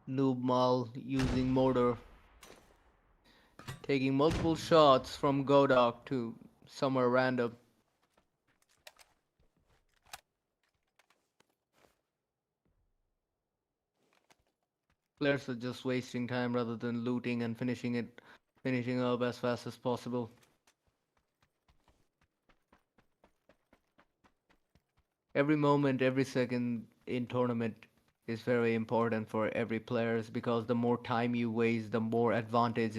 Noob Mal using mortar, taking multiple shots from Godok to somewhere random. Players are just wasting time rather than looting and finishing up as fast as possible. Every moment, every second in tournament is very important for every players because the more time you waste, the more advantage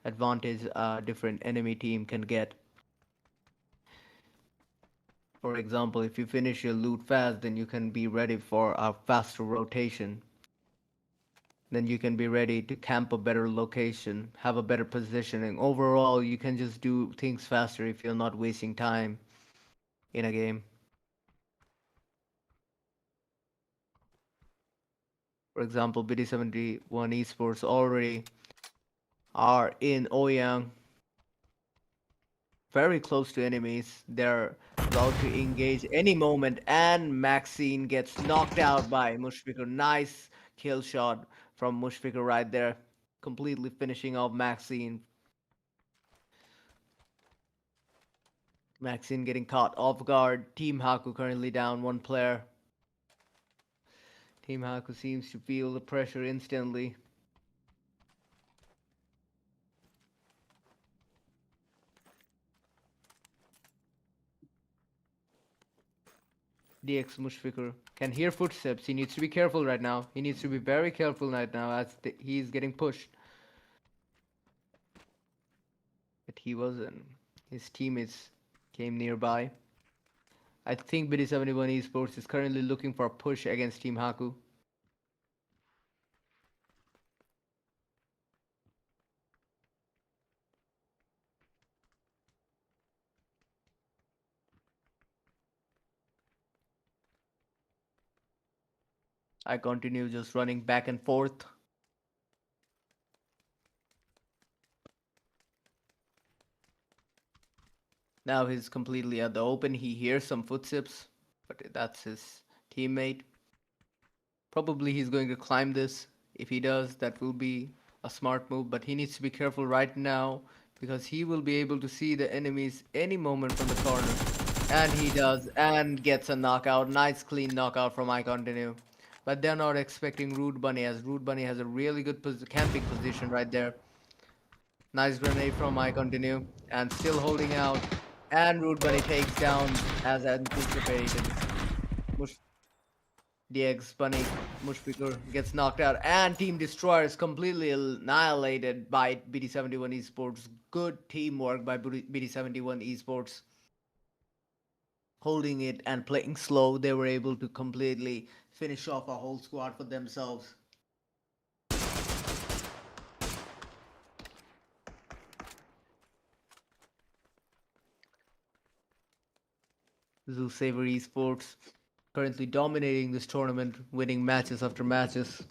a different enemy team can get. For example, if you finish your loot fast, then you can be ready for a faster rotation. Then you can be ready to camp a better location, have a better positioning. Overall, you can just do things faster if you're not wasting time in a game. For example, BD71 Esports already are in Ouyang, very close to enemies. They're about to engage any moment, and Maxine gets knocked out by Mushfiqur. Nice kill shot from Mushfiqur right there, completely finishing off Maxine. Maxine getting caught off guard. Team Haku currently down one player. Team Haku seems to feel the pressure instantly. DX Mushfiqur can hear footsteps. He needs to be careful right now. He needs to be very careful right now as he's getting pushed. But he wasn't. His teammates came nearby. I think BD71 Esports is currently looking for a push against Team Haku. I continue just running back and forth. Now he's completely at the open. He hears some footsteps, but that's his teammate. Probably he's going to climb this. If he does, that will be a smart move, but he needs to be careful right now because he will be able to see the enemies any moment from the corner. And he does, and gets a knockout. Nice clean knockout from I Continue. But they're not expecting Rude Bunny, as Rude Bunny has a really good camping position right there. Nice grenade from I Continue, and still holding out. And Rude Bunny takes down as anticipated. Mush DX Bunny Mushfiqur gets knocked out, and Team Destroyer is completely annihilated by BD71 Esports. Good teamwork by BD71 Esports. Holding it and playing slow, they were able to completely finish off a whole squad for themselves. Zoo Saver Esports currently dominating this tournament, winning matches after matches.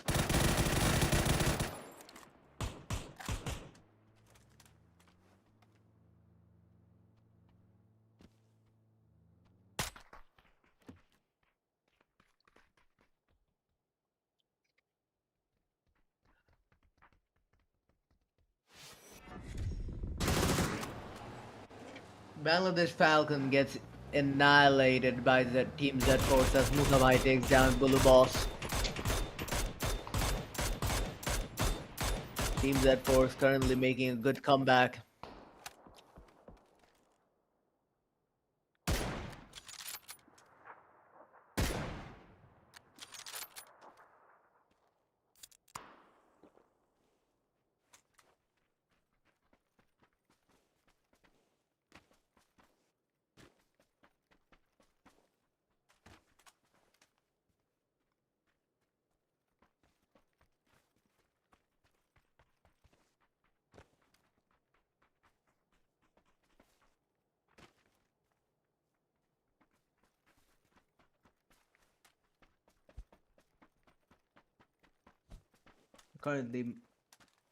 Bangladesh Falcon gets annihilated by the Team Z Force as Musabai takes down Bulu Boss. Team Z Force currently making a good comeback. Currently, you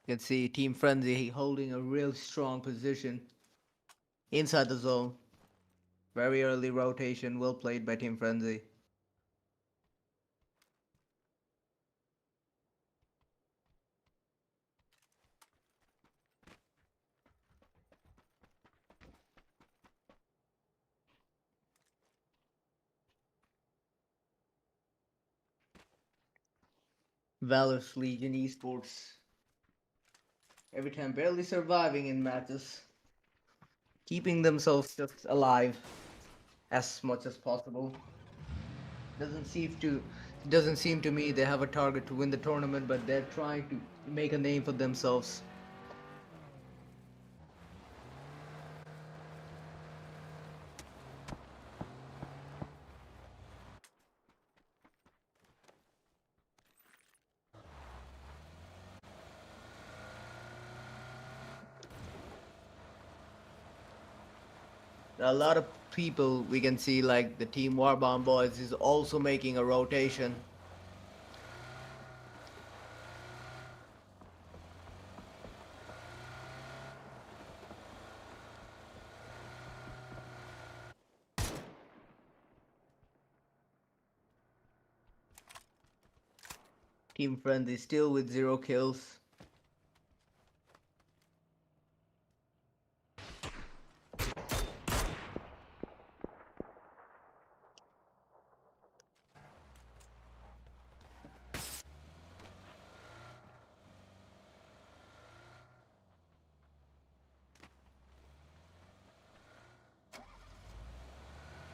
can see Team Frenzy holding a real strong position inside the zone. Very early rotation, well played by Team Frenzy. Valor's Legion Esports. Every time barely surviving in matches, keeping themselves just alive as much as possible. Doesn't seem to doesn't seem to me they have a target to win the tournament, but they're trying to make a name for themselves. A lot of people we can see, like the team Warbomb Boys is also making a rotation. Team Friendly still with 0 kills.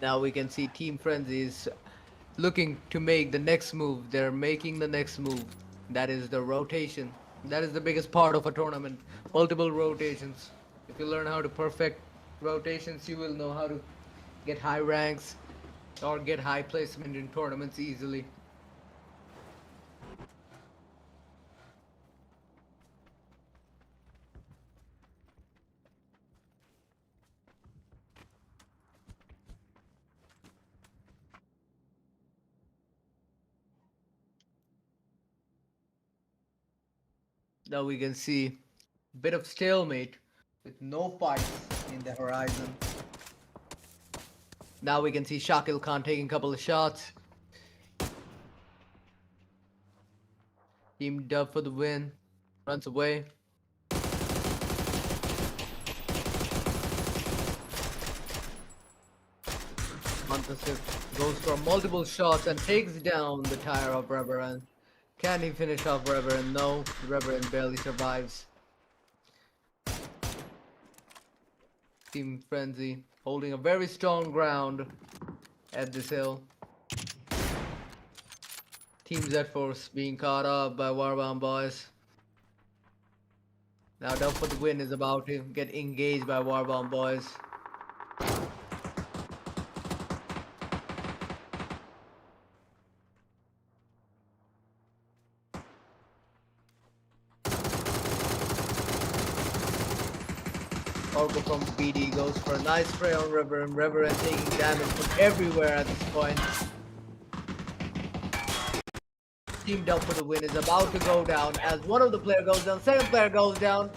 Now we can see Team Frenzy is looking to make the next move. They're making the next move. That is the rotation. That is the biggest part of a tournament. Multiple rotations. If you learn how to perfect rotations, you will know how to get high ranks or get high placement in tournaments easily. Now we can see a bit of stalemate with no fights in the horizon. Now we can see Shakil Khan taking a couple of shots. Team Dub for the win. Runs away. Mantasif goes for multiple shots and takes down the tire of Reverend. Can he finish off Reverend? No, Reverend barely survives. Team Frenzy holding a very strong ground at this hill. Team Z-Force being caught up by Warbomb Boys. Now Dub for the win is about to get engaged by Warbomb Boys. Orgo from BD goes for a nice spray on Reverend. Reverend taking damage from everywhere at this point. Team Dub for the win is about to go down as one of the players goes down, second player goes down.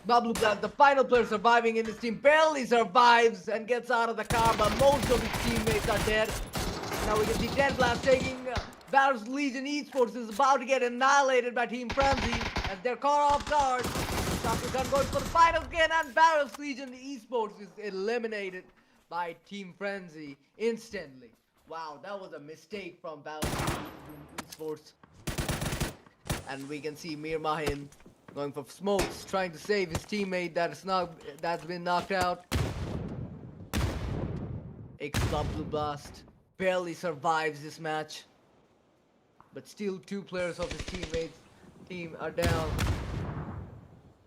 Bablu Blast, the final player surviving in his team, barely survives and gets out of the car, but most of his teammates are dead. Now we can see Dead Blast taking Valor's Legion Esports is about to get annihilated by Team Frenzy as they're caught off guard. Shotgun Gun goes for the final again, and Valor's Legion Esports is eliminated by Team Frenzy instantly. Wow, that was a mistake from Valor's Legion Esports. And we can see Mir Mahin going for smokes, trying to save his teammate that's been knocked out. Blue Blast barely survives this match, but still 2 players of his team are down.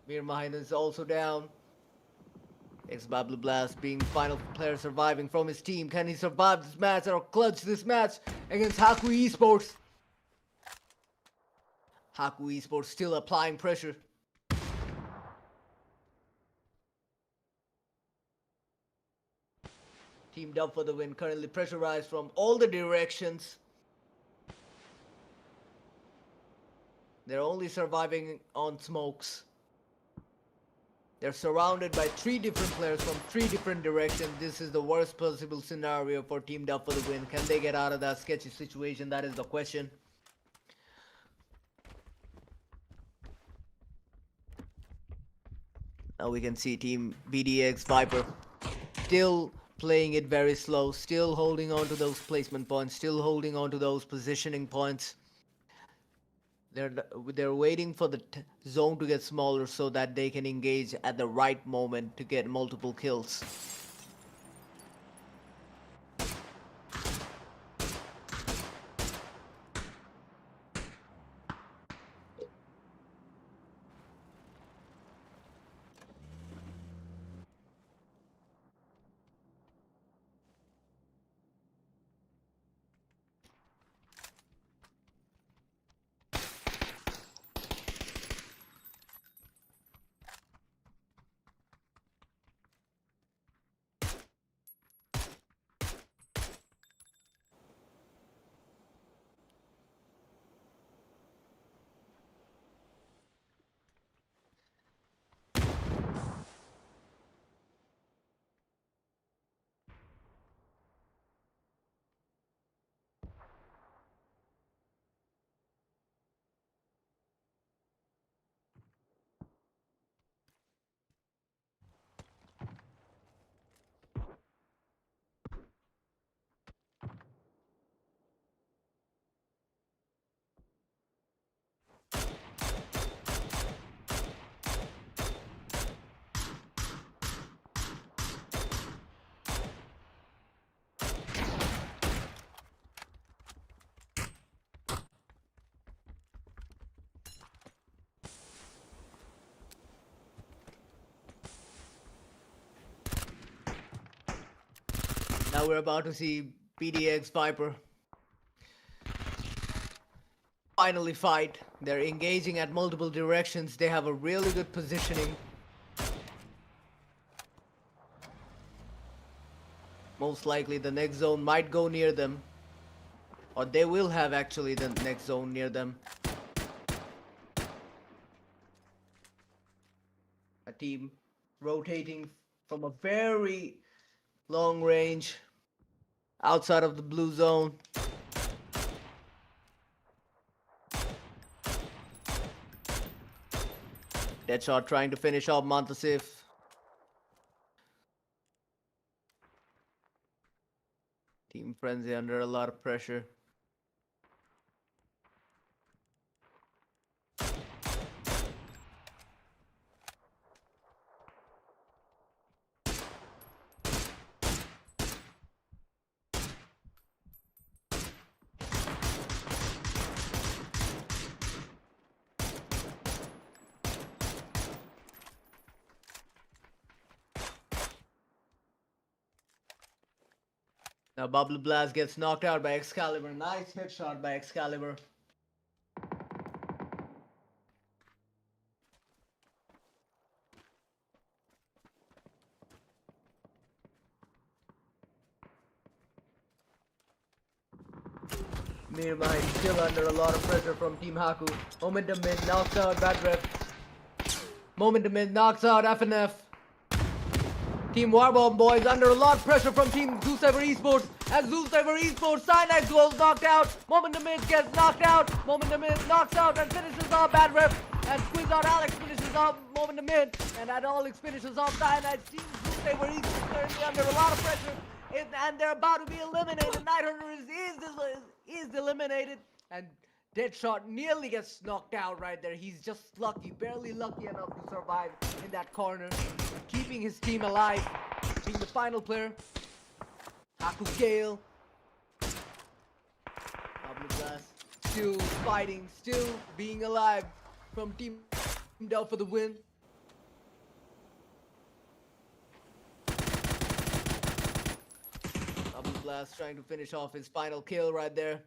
Mir Mahin is also down. Blue Blast being final player surviving from his team. Can he survive this match or clutch this match against Haku Esports? Haku Esports still applying pressure. Team Dub for the win, currently pressurized from all the directions. They're only surviving on smokes. They're surrounded by 3 different players from 3 different directions. This is the worst possible scenario for Team Dub for the win. Can they get out of that sketchy situation? That is the question. Now we can see Team BDX Viper still playing it very slow, still holding on to those placement points, still holding on to those positioning points. They're waiting for the zone to get smaller so that they can engage at the right moment to get multiple kills. Now we're about to see PDX Viper finally fight. They're engaging at multiple directions. They have a really good positioning. Most likely the next zone might go near them. Or they will have actually the next zone near them. A team rotating from a very long range outside of the blue zone. Deadshot trying to finish off Montasif. Team Frenzy under a lot of pressure. Now Bubble Blast gets knocked out by Excalibur. Nice headshot by Excalibur. Mirmine still under a lot of pressure from Team Haku. Momentum mid knocks out Bad Ref. Momentum mid knocks out FNF. Team Warbomb boys under a lot of pressure from Team Zeuscyber Esports. As Zeuscyber Esports, Cynax was knocked out. Momentum mid gets knocked out. Momentum mid knocks out and finishes off Bad Ref. And Squeeze Out Alex finishes off Momentum mid. And Alex finishes off Cynax. Team Zeuscyber Esports currently under a lot of pressure. And they're about to be eliminated. Nighthunter is eliminated. And Deadshot nearly gets knocked out right there. He's just lucky, barely lucky enough to survive in that corner, keeping his team alive, being the final player. Haku Gale. Pablo Glass still fighting, still being alive from Team Dell for the win. Pablo Glass trying to finish off his final kill right there.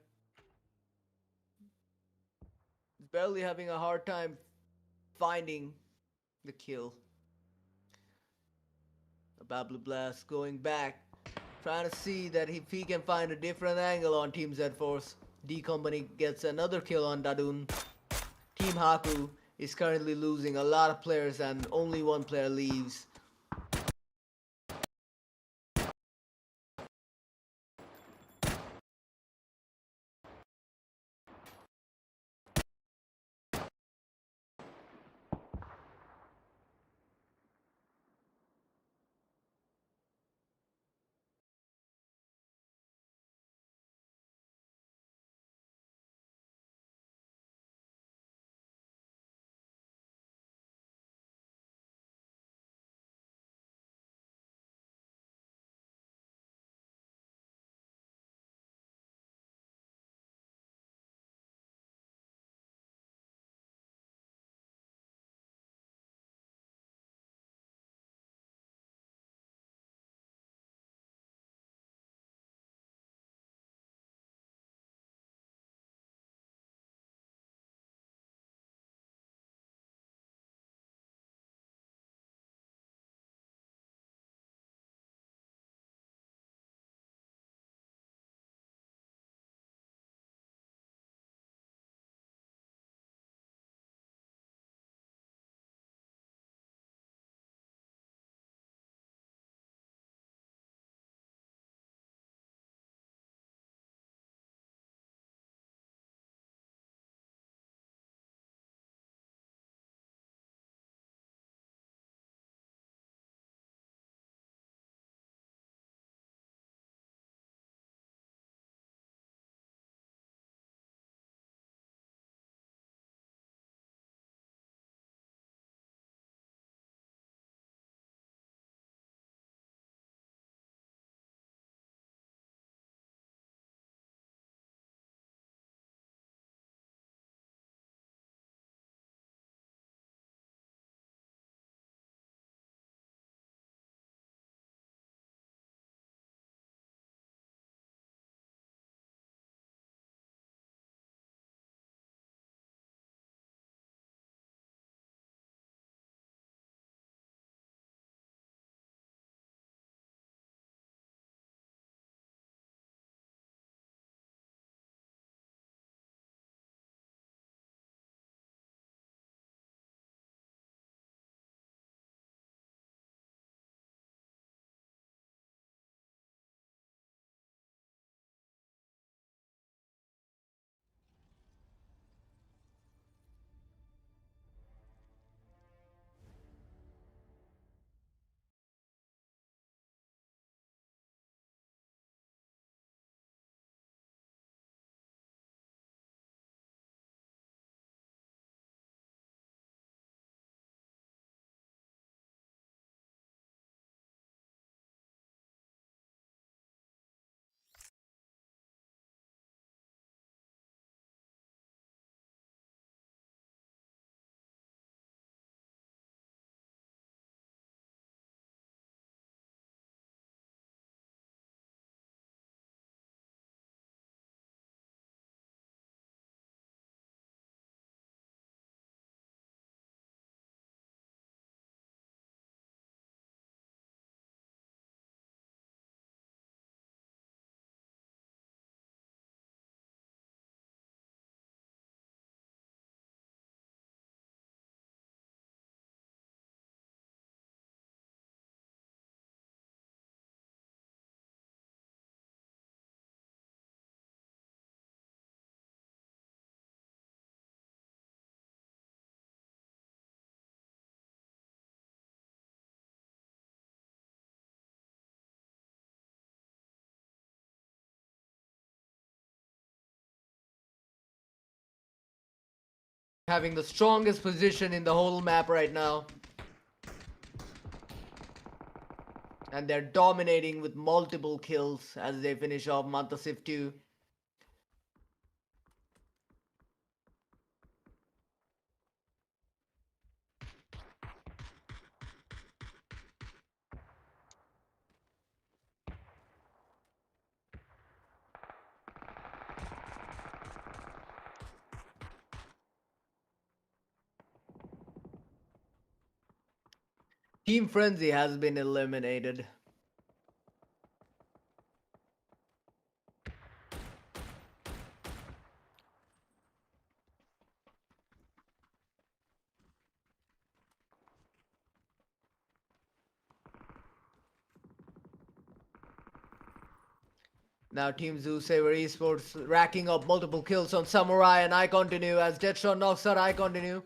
He's barely having a hard time finding the kill. Pablo Blast going back, trying to see that if he can find a different angle on Team Z-Force. D Company gets another kill on Dadun. Team Haku is currently losing a lot of players and only one player leaves. having the strongest position in the whole map right now. And they're dominating with multiple kills as they finish off Mantasif 2. Team Frenzy has been eliminated. Now Team Zoo Saber Esports racking up multiple kills on Samurai, and I continue as Deadshot knocks out I continue.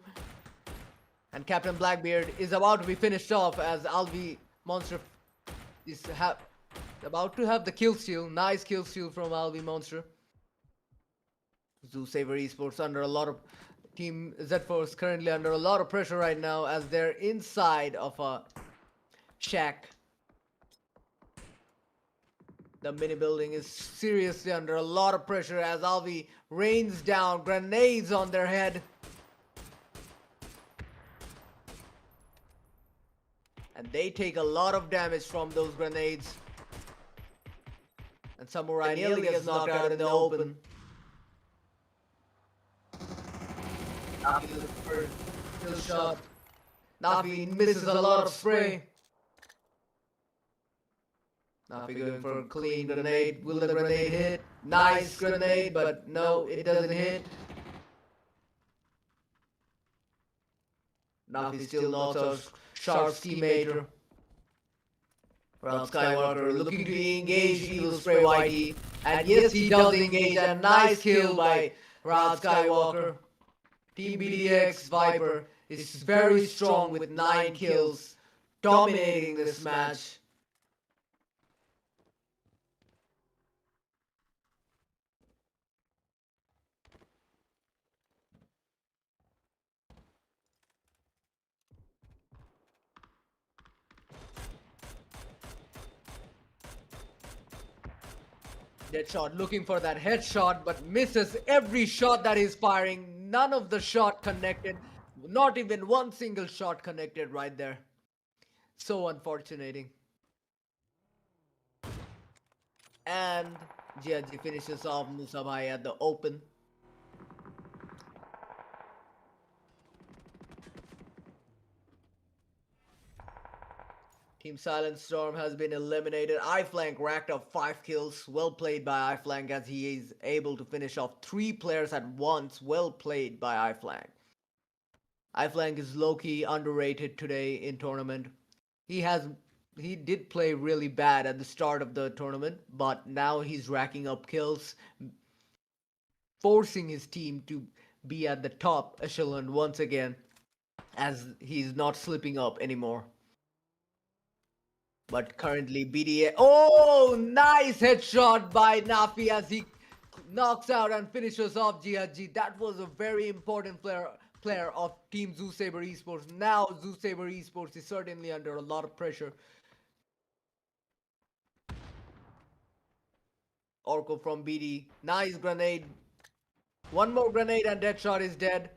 And Captain Blackbeard is about to be finished off as Alvi Monster is about to have the kill steal. Nice kill steal from Alvi Monster. Zoo Saber Esports under a lot of Team Z-Force currently under a lot of pressure right now as they're inside of a shack. The mini building is seriously under a lot of pressure as Alvi rains down grenades on their head. And they take a lot of damage from those grenades. And Samurai nearly gets knocked out in the open. Nafi looking for kill shot. Nafi misses a lot of spray. Nafi going for a clean grenade. Will the grenade hit? Nice grenade, but no, it doesn't hit. Nafi still knocks out Sharp's teammate. Rod Skywalker looking to engage Evil Spray YT. And yes, he does engage. A nice kill by Rod Skywalker. Team BDX Viper is very strong with 9 kills, dominating this match. Deadshot looking for that headshot but misses every shot that he's firing. None of the shot connected. Not even one single shot connected right there. So unfortunating. And GLG finishes off Musabhai at the open. Team Silent Storm has been eliminated. iFlank racked up 5 kills. Well played by iFlank as he is able to finish off 3 players at once. Well played by iFlank. iFlank is low-key underrated today in tournament. He did play really bad at the start of the tournament, but now he's racking up kills, forcing his team to be at the top echelon once again, as he's not slipping up anymore. But currently BDA, oh, nice headshot by Nafi as he knocks out and finishes off GHG. That was a very important player of Team Zoo Saber Esports. Now Zoo Saber Esports is certainly under a lot of pressure. Orko from BD, nice grenade. One more grenade and Deadshot is dead.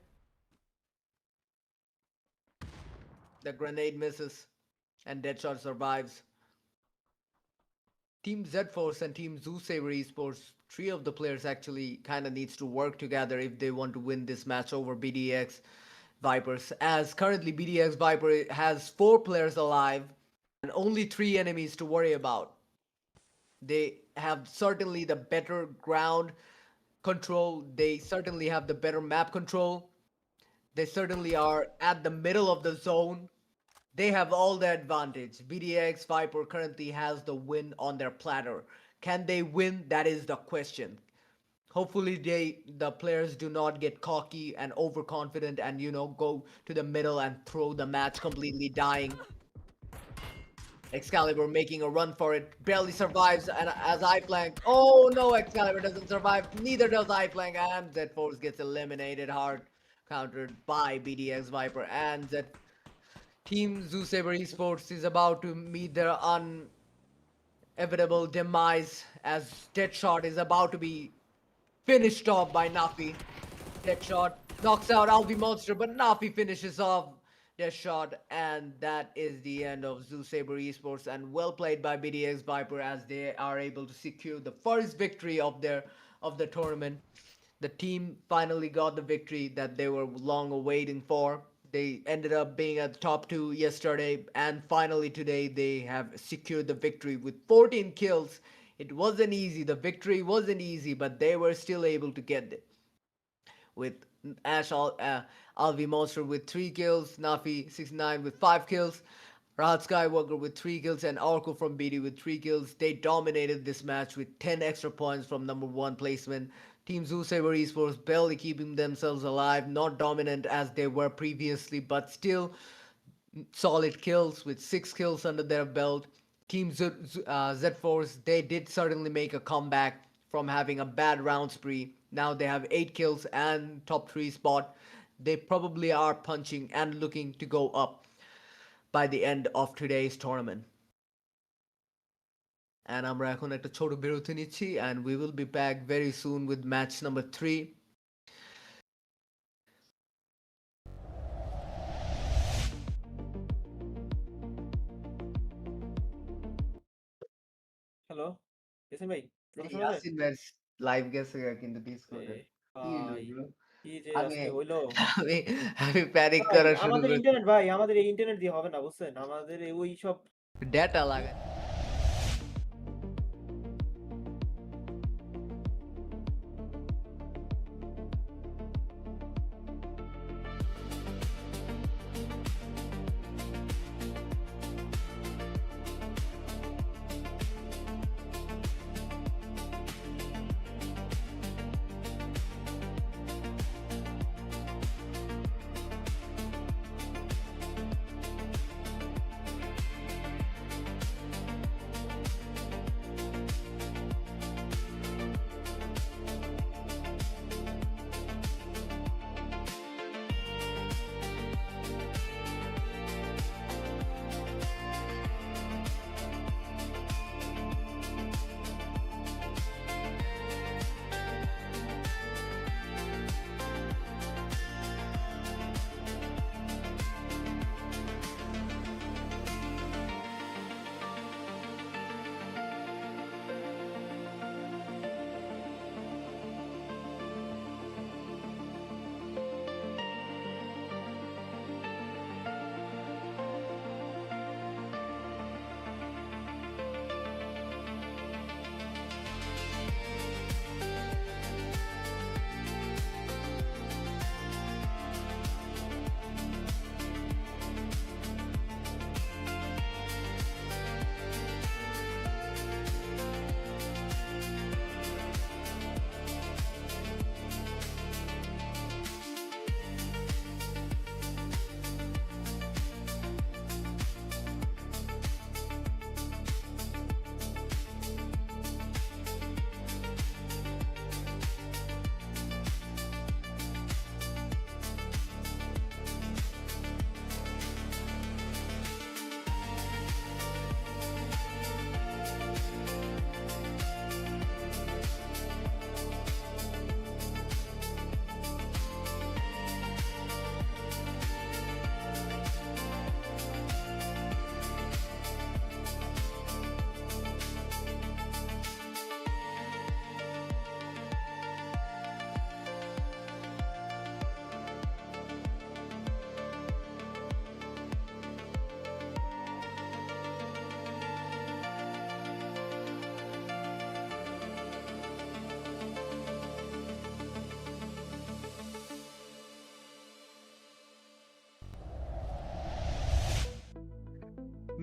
The grenade misses and Deadshot survives. Team Z-Force and Team Zoo Saber Esports, 3 of the players actually kind of needs to work together if they want to win this match over BDX Vipers. As currently BDX Viper has 4 players alive and only 3 enemies to worry about. They have certainly the better ground control. They certainly have the better map control. They certainly are at the middle of the zone. They have all the advantage. BDX Viper currently has the win on their platter. Can they win? That is the question. Hopefully the players do not get cocky and overconfident and, you know, go to the middle and throw the match completely dying. Excalibur making a run for it, barely survives, and as iFlank, oh no, Excalibur doesn't survive, neither does iFlank, and Z-Force gets eliminated hard. countered by BDX Viper, and that Team Zoo Saber Esports is about to meet their inevitable demise as Deadshot is about to be finished off by Nafi. Deadshot knocks out Alvi Monster, but Nafi finishes off Deadshot, and that is the end of Zoo Saber Esports. And well played by BDX Viper as they are able to secure the first victory of the tournament. The team finally got the victory that they were long awaiting for. They ended up being at the top two yesterday, and finally today they have secured the victory with 14 kills. It wasn't easy. The victory wasn't easy, but they were still able to get it with Alvi Monster with 3 kills, Nafi 69 with 5 kills, Rahat Skywalker with 3 kills, and Orko from BD with 3 kills. They dominated this match with 10 extra points from number 1 placement. Team Zoo Saber Esports barely keeping themselves alive, not dominant as they were previously, but still solid kills with 6 kills under their belt. Team Z-Force, they did certainly make a comeback from having a bad round spree. Now they have 8 kills and top 3 spot. They probably are punching and looking to go up by the end of today's tournament. And আমরা এখন একটা ছোট বিরতি নিচ্ছি, and we will be back very soon with match number 3. Hello, Yasin ভাই, কথা শোনা যায়? ইয়াসিন ভাই লাইভ গেছে কিন্তু ডিসকর্ডে। কি হলো ভাই, ব্রো? কি যে আমি আজকে হইলো? আমি আমি প্যানিক ভাই, করা শুরু আমাদের করছি। ইন্টারনেট ভাই, আমাদের এই ইন্টারনেট দিয়ে হবে না, বুঝছেন? আমাদের ওই সব ডেটা লাগাই।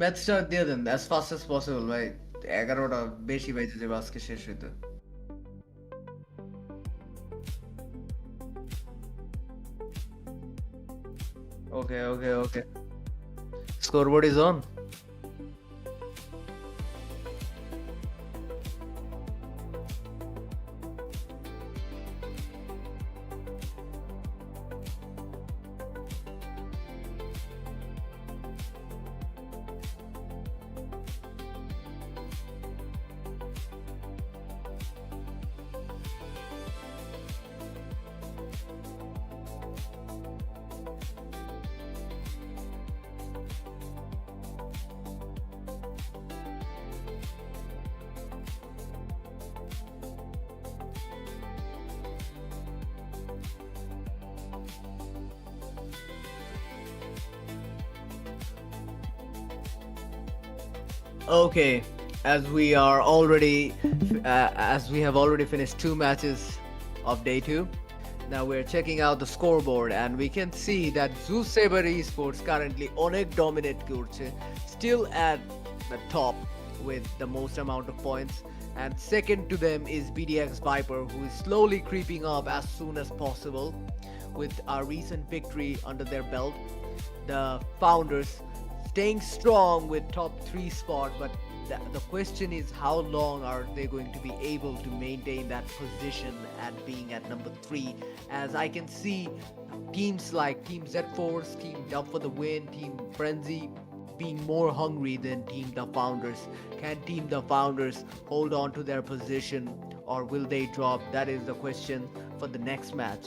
ম্যাচটা দিয়ে দেন as fast as possible ভাই। 11টা বেশি বাজে যাবে আজকে শেষ হইতে। Okay. Scoreboard is on. Okay, as we are already, as we have already finished two matches of day two, now we're checking out the scoreboard and we can see that Zeus Saber Esports currently অনেক dominate করছে, still at the top with the most amount of points. And second to them is BDX Viper, who is slowly creeping up as soon as possible with our recent victory under their belt. The founders staying strong with top 3 spot, but the question is how long are they going to be able to maintain that position at being at number 3, as I can see teams like Team Z Force, Team Dub for the Win, Team Frenzy being more hungry than Team The Founders. Can Team The Founders hold on to their position, or will they drop? That is the question for the next match.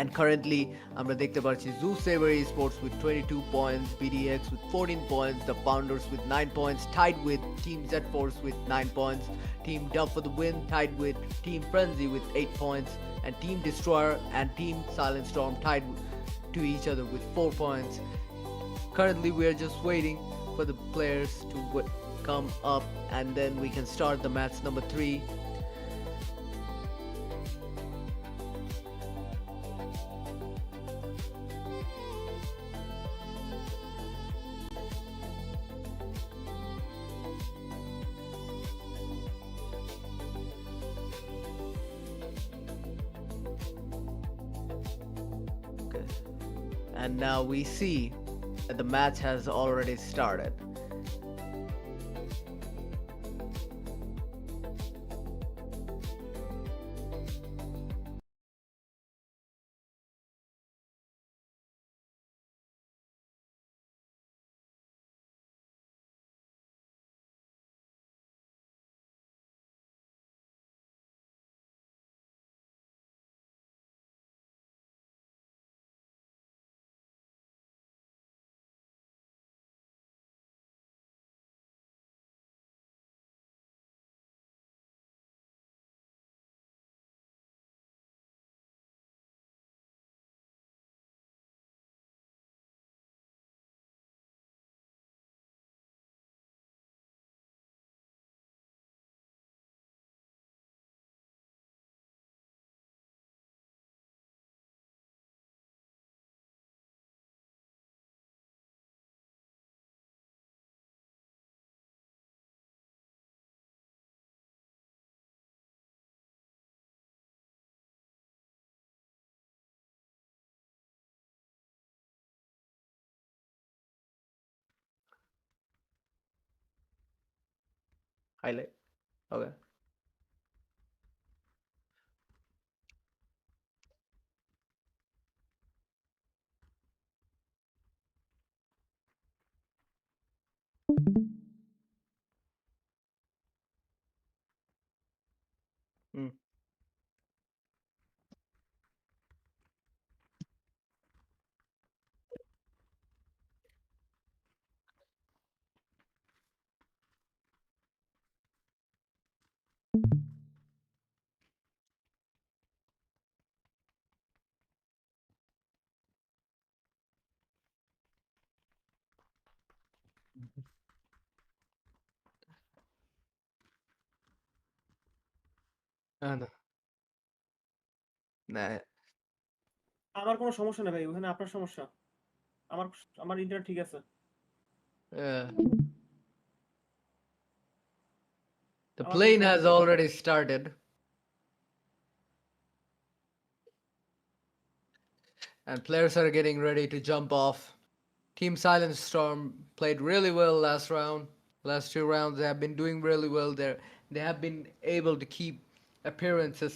And currently আমরা দেখতে পাচ্ছি Zeus Saber Esports with 22 points, BDX with 14 points, the Founders with 9 points, tied with Team Z Force with 9 points, Team Dub for the Win tied with Team Frenzy with 8 points, and Team Destroyer and Team Silent Storm tied to each other with 4 points. Currently we are just waiting for the players to come up, and then we can start the match number 3. Okay. And now we see that the match has already started. Highlight. Okay. Mm. And nah, আমার কোনো সমস্যা নেই ভাই, ওখানে আপনার সমস্যা। আমার আমার ইন্টারনেট ঠিক আছে। uh, the আমার কোনো plane has সমস্যা নেই। already started, and players are getting ready to jump off. Team Silent Storm played really well last round. Last 2 rounds, they have been doing really well there. They have been able to keep appearances.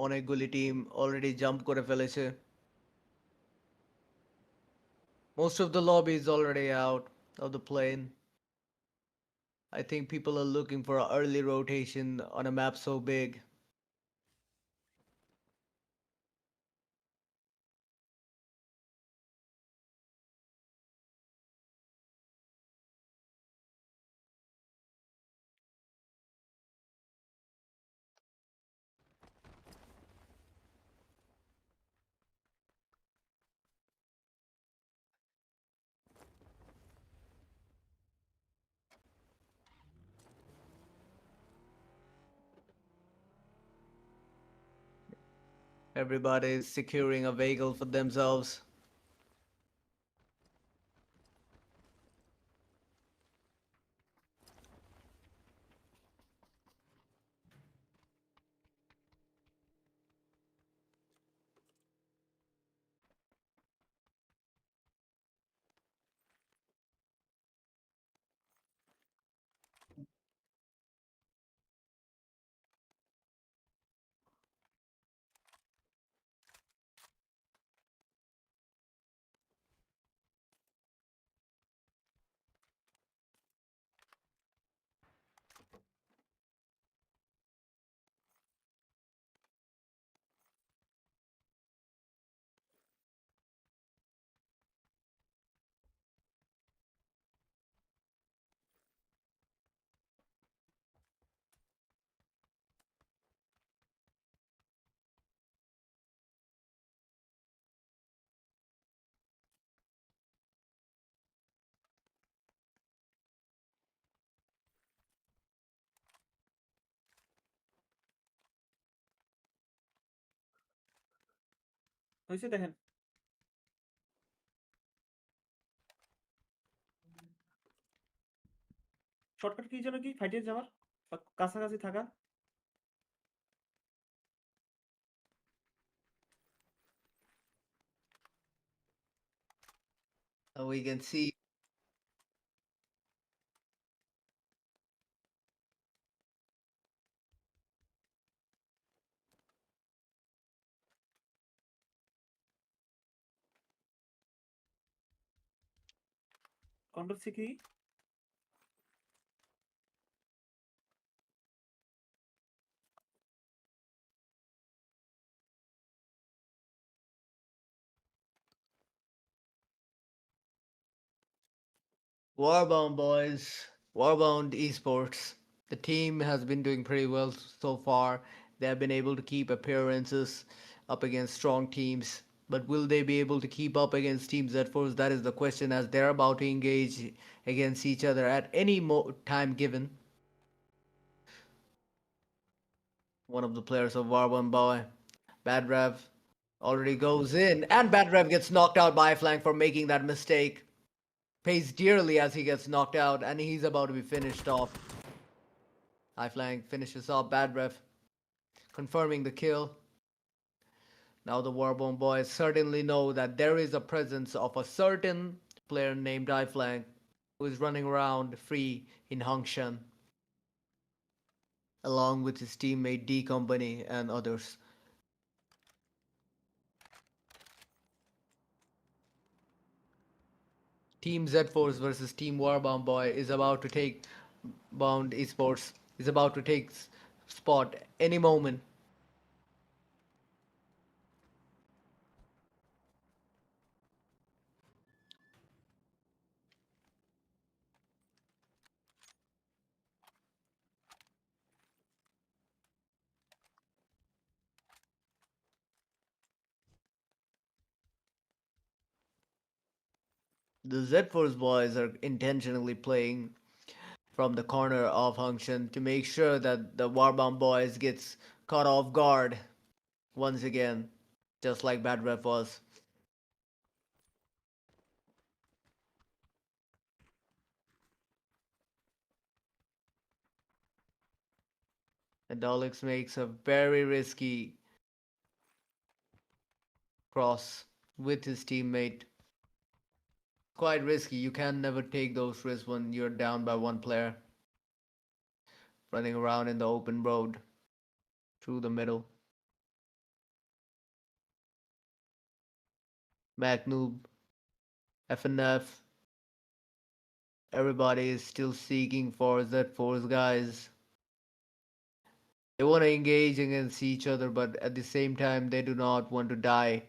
অনেকগুলি team already jump করে ফেলেছে. Most of the lobby is already out of the plane. I think people are looking for an early rotation on a map so big. Everybody is securing a vehicle for themselves. হয়েছে দেখেন। Shortcut key যেন কি ফাইটে যাওয়ার বা কাছাকাছি থাকা। We can see control C কি? Warbound boys, Warbound Esports. The team has been doing pretty well so far. They have been able to keep appearances up against strong teams. But will they be able to keep up against Team Z Force? That is the question, as they're about to engage against each other at any time given. One of the players of Warbound Boy, Bad Rev, already goes in, and Bad Rev gets knocked out by Flank for making that mistake. Pays dearly as he gets knocked out, and he's about to be finished off. High flank finishes off Bad Ref, confirming the kill. Now the Warbone boys certainly know that there is a presence of a certain player named High Flank who is running around free in Hongshan, along with his teammate D Company and others. Team Z Force versus Team Warbound Boy is about to take Bound Esports is about to take spot any moment. The Z Force boys are intentionally playing from the corner of Hongshan to make sure that the Warbound boys gets caught off guard once again, just like Bad Ref was. And Dolix makes a very risky cross with his teammate. Quite risky. You can never take those risks when you're down by one player. Running around in the open road through the middle. Macnoob, FNF, everybody is still seeking for Z4's guys. They want to engage against each other, but at the same time, they do not want to die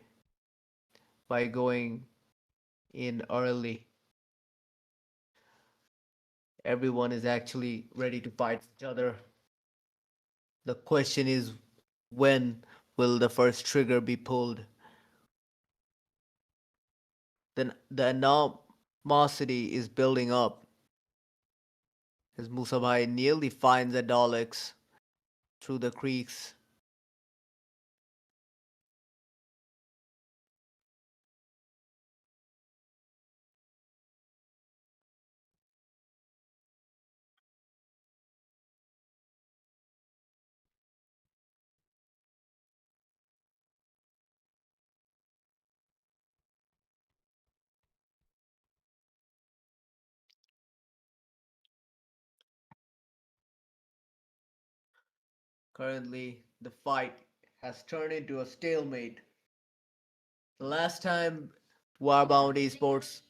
by going in early. Everyone is actually ready to fight each other. The question is, when will the first trigger be pulled? Then the animosity is building up as Musabai nearly finds Adolix through the creeks. Currently, the fight has turned into a stalemate. The last time Warbound Esports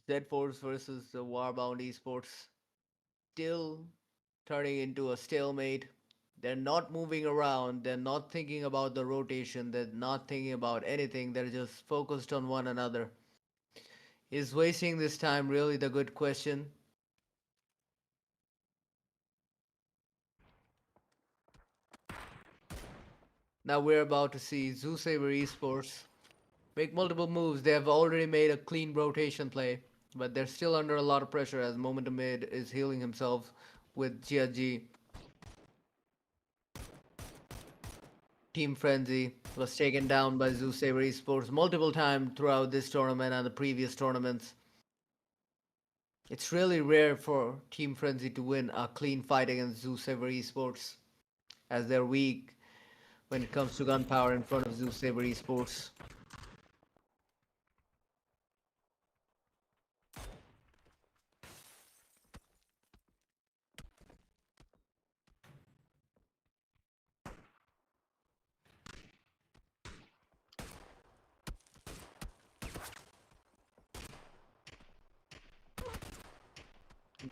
Z Force versus the Warbound Esports still turning into a stalemate. They're not moving around, they're not thinking about the rotation, they're not thinking about anything, they're just focused on one another. Is wasting this time really the good question? Now we're about to see Zoo Saber Esports make multiple moves. They have already made a clean rotation play, but they're still under a lot of pressure as Momentum Mid is healing himself with GG. Team Frenzy was taken down by Zoo Saber Esports multiple times throughout this tournament and the previous tournaments. It's really rare for Team Frenzy to win a clean fight against Zoo Saber Esports, as they're weak when it comes to gunpowder in front of Zoo Saber Esports.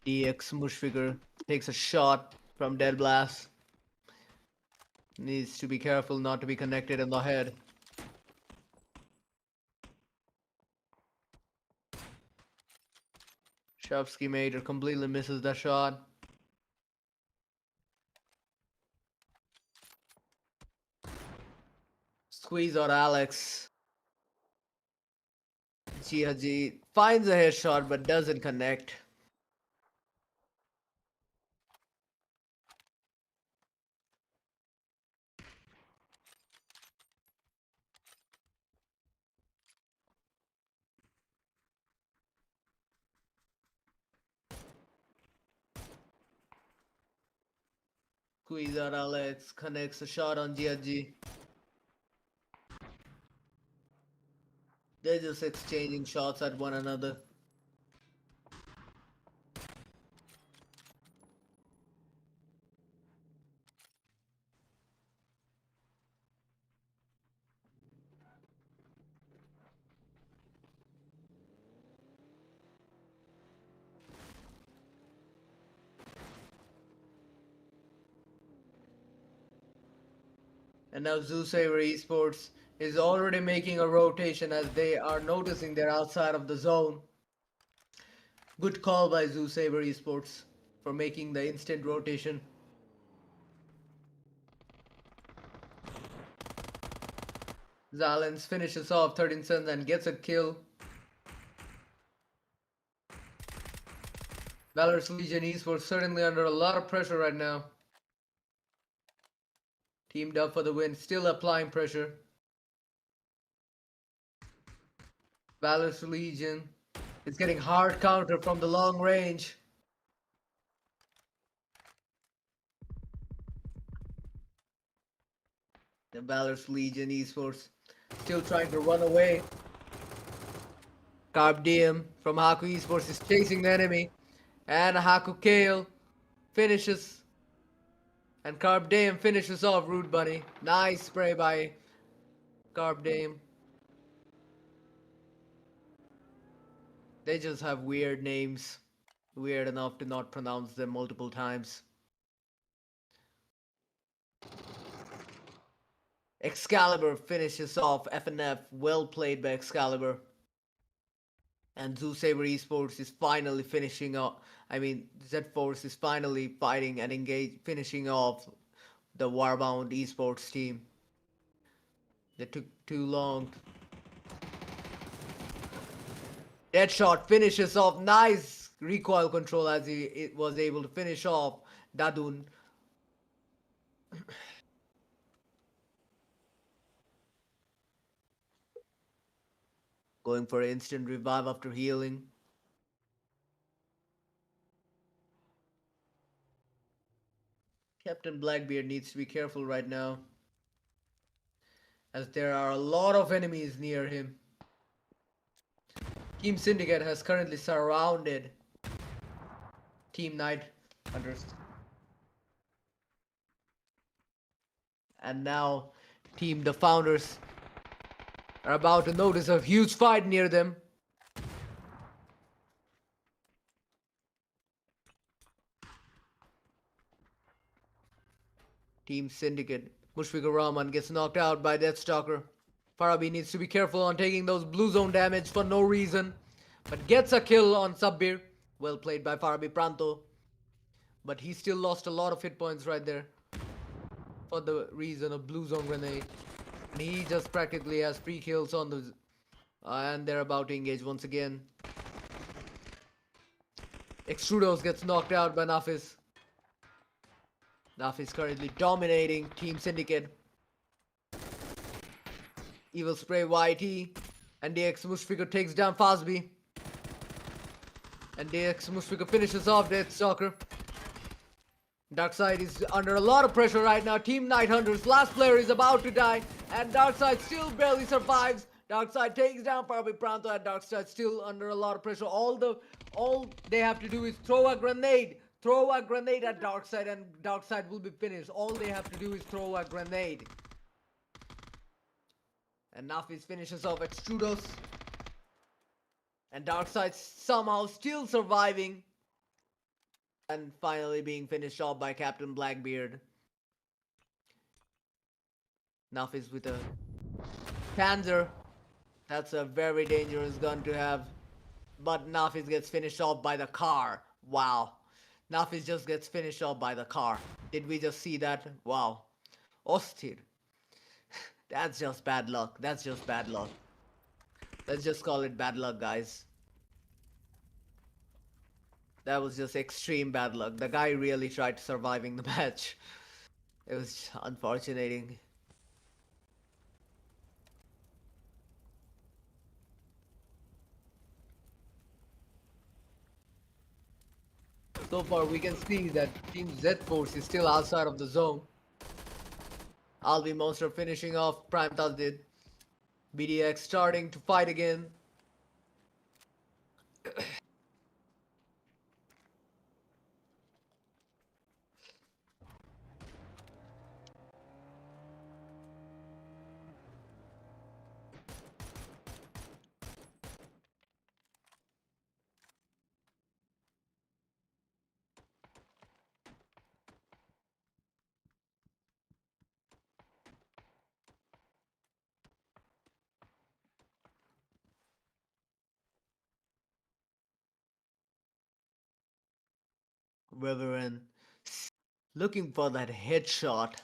DX Mushfigure takes a shot from Dead Blast. Needs to be careful not to be connected in the head. Shavsky Major completely misses that shot. Squeeze out Alex. Jihaji finds a headshot but doesn't connect. Squeeze out Alex connects a shot on Jihaji. They're just exchanging shots at one another. And now Zoo Saber Esports is already making a rotation as they are noticing they're outside of the zone. Good call by Zoo Saber Esports for making the instant rotation. Zalens finishes off 13 Suns and gets a kill. Valor's Legion Esports certainly under a lot of pressure right now. Teamed up for the win, still applying pressure. Valor's Legion is getting hard counter from the long range. The Valor's Legion Esports still trying to run away. Carb Diem from Haku Esports is chasing the enemy. And Haku Kale finishes. And Carb Diem finishes off Rude Bunny. Nice spray by Carb Diem. They just have weird names. Weird enough to not pronounce them multiple times. Excalibur finishes off FNF. Well played by Excalibur. And Zoo Saber Esports is finally finishing up. I mean, Z Force is finally fighting and finishing off the Warbound Esports team. That took too long. Deadshot finishes off. Nice recoil control as he was able to finish off Dadun. Going for instant revive after healing. Captain Blackbeard needs to be careful right now, as there are a lot of enemies near him. Team Syndicate has currently surrounded Team Night Hunters. And now Team The Founders are about to notice a huge fight near them. Team Syndicate. Mushfiqur Rahman gets knocked out by Deathstalker. Farabi needs to be careful on taking those blue zone damage for no reason, but gets a kill on Sabbir. Well played by Farabi Pranto. But he still lost a lot of hit points right there for the reason of blue zone grenade. And he just practically has 3 kills on the... and they're about to engage once again. Extrudos gets knocked out by Nafis. Nafis currently dominating Team Syndicate. Evil Spray YT. And DX Mushfiqur takes down Fazby. And DX Mushfiqur finishes off Deathstalker. Darkseid is under a lot of pressure right now. Team Night Hunters, last player is about to die. And Darkseid still barely survives. Darkseid takes down Farabi Pranto, and Darkseid still under a lot of pressure. All they have to do is throw a grenade. Throw a grenade at Darkseid and Darkseid will be finished. All they have to do is throw a grenade. And Nafis finishes off Extrudos. And Darkseid somehow still surviving. And finally being finished off by Captain Blackbeard. Nafis with a Panzer. That's a very dangerous gun to have. But Nafis gets finished off by the car. Wow. Nafis just gets finished off by the car. Did we just see that? Wow. Ostir. That's just bad luck. That's just bad luck. Let's just call it bad luck, guys. That was just extreme bad luck. The guy really tried surviving the match. It was unfortunate. So far, we can see that Team Z Force is still outside of the zone. Albi Monster finishing off Prime Tazdid. BDX starting to fight again. Reverend looking for that headshot.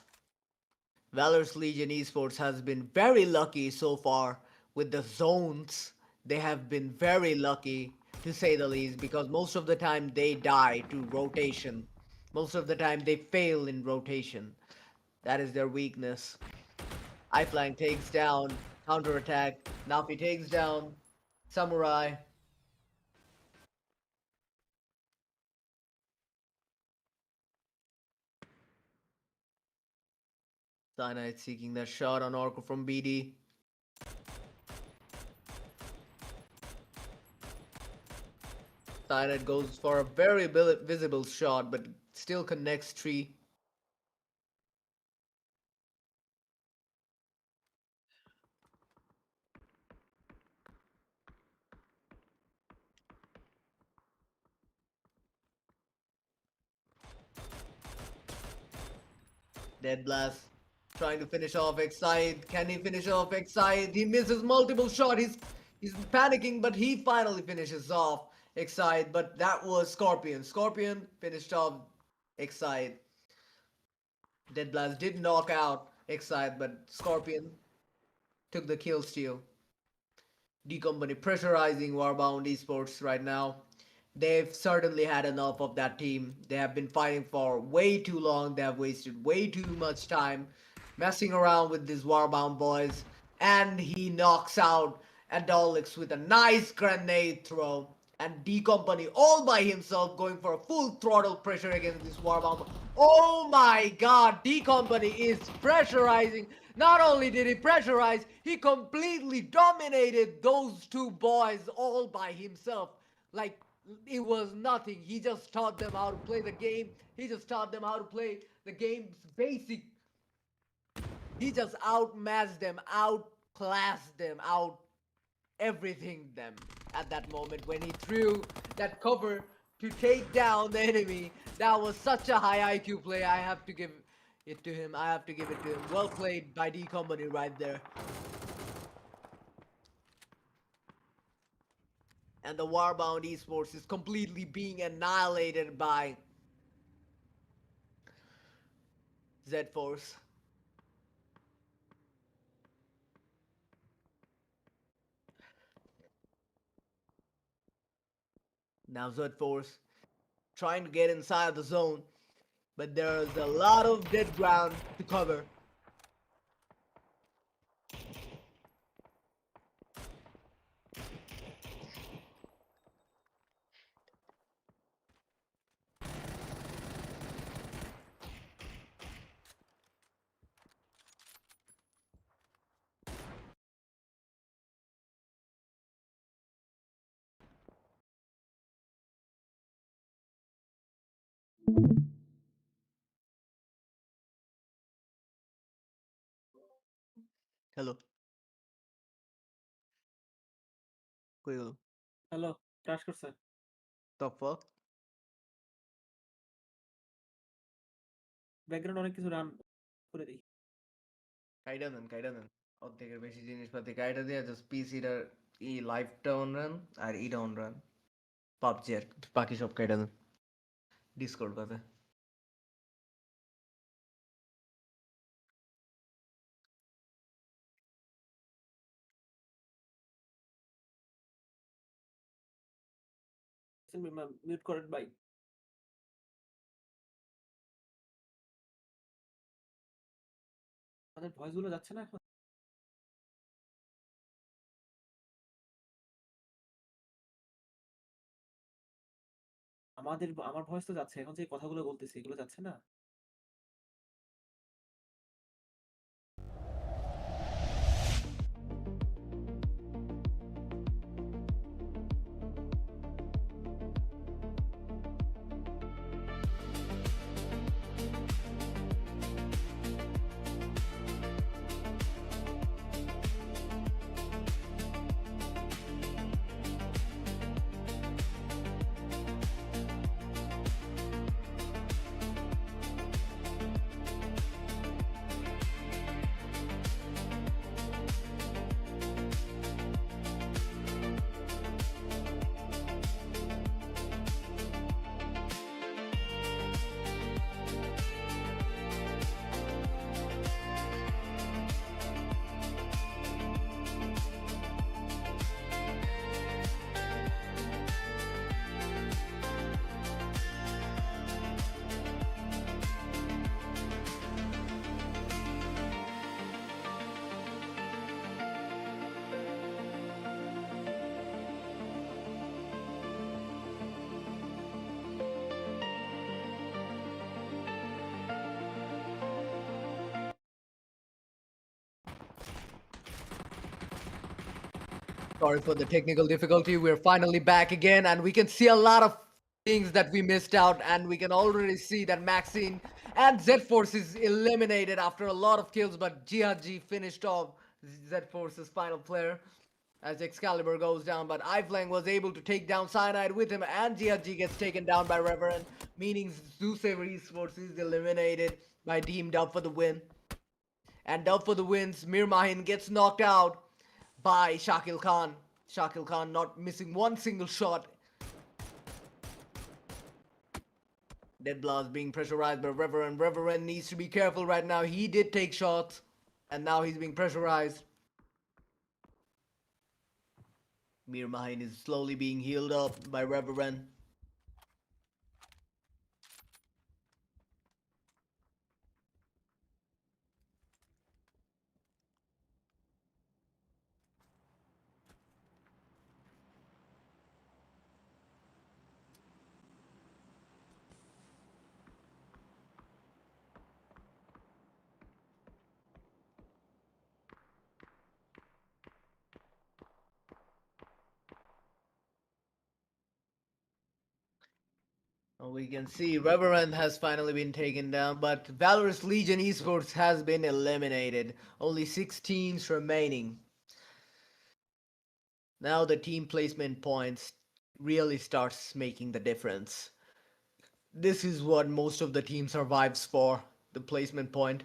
Valor's Legion Esports has been very lucky so far with the zones. They have been very lucky, to say the least, because most of the time they die to rotation. Most of the time they fail in rotation. That is their weakness. iFlying takes down, counterattack. Nafi takes down Samurai. Cyanide seeking that shot on Orko from BD. Cyanide goes for a very visible shot, but still connects Tree. Dead Blast trying to finish off Excite. Can he finish off Excite? He misses multiple shots. He's panicking, but he finally finishes off Excite. But that was Scorpion. Scorpion finished off Excite. Dead Blast did knock out Excite, but Scorpion took the kill steal. D Company pressurizing Warbound Esports right now. They've certainly had enough of that team. They have been fighting for way too long. They have wasted way too much time messing around with these Warbound boys. And he knocks out Adolix with a nice grenade throw. And D Company all by himself going for a full throttle pressure against this Warbound. Oh my god, D Company is pressurizing. Not only did he pressurize, he completely dominated those two boys all by himself. Like it was nothing. He just taught them how to play the game. He just taught them how to play the game's basic. He just outmatched them, outclassed them, out everything them at that moment when he threw that cover to take down the enemy. That was such a high IQ play. I have to give it to him. I have to give it to him. Well played by D Company right there. And the Warbound Esports is completely being annihilated by Z Force. Now Z Force trying to get inside the zone, but there's a lot of dead ground to cover. Hello. কই গেল? Hello, crush করছে। The fuck? Background অনেক কিছু run করে দেই। কাইটা দেন। অর্ধেকের বেশি জিনিসপাতি কাইটা দিয়ে জাস্ট পিসিটার লাইভটা অন রান আর ইটা অন রান। পাবজি আর বাকি সব কাইটা দেন। ডিসকর্ড বাদে। মিউট করেন ভাই। আমাদের ভয়েস গুলো যাচ্ছে না এখন? আমার ভয়েস তো যাচ্ছে। এখন যে কথাগুলো বলতেছি এগুলো যাচ্ছে না? Sorry for the technical difficulty. We're finally back again, and we can see a lot of things that we missed out, and we can already see that Maxine and Z Force is eliminated after a lot of kills, but Jihad G finished off Z Force's final player as Excalibur goes down, but iFlang was able to take down Cyanide with him, and Jihad G gets taken down by Reverend, meaning Zoosaver Esports is eliminated by Team Dub for the win. And Dub for the wins, Mir Mahin gets knocked out by Shakil Khan. Shakil Khan not missing one single shot. Dead Blast being pressurized by Reverend. Reverend needs to be careful right now. He did take shots, and now he's being pressurized. Mir Mahin is slowly being healed up by Reverend. We can see Reverend has finally been taken down, but Valorous Legion Esports has been eliminated. Only 6 teams remaining. Now the team placement points really starts making the difference. This is what most of the team survives for, the placement point.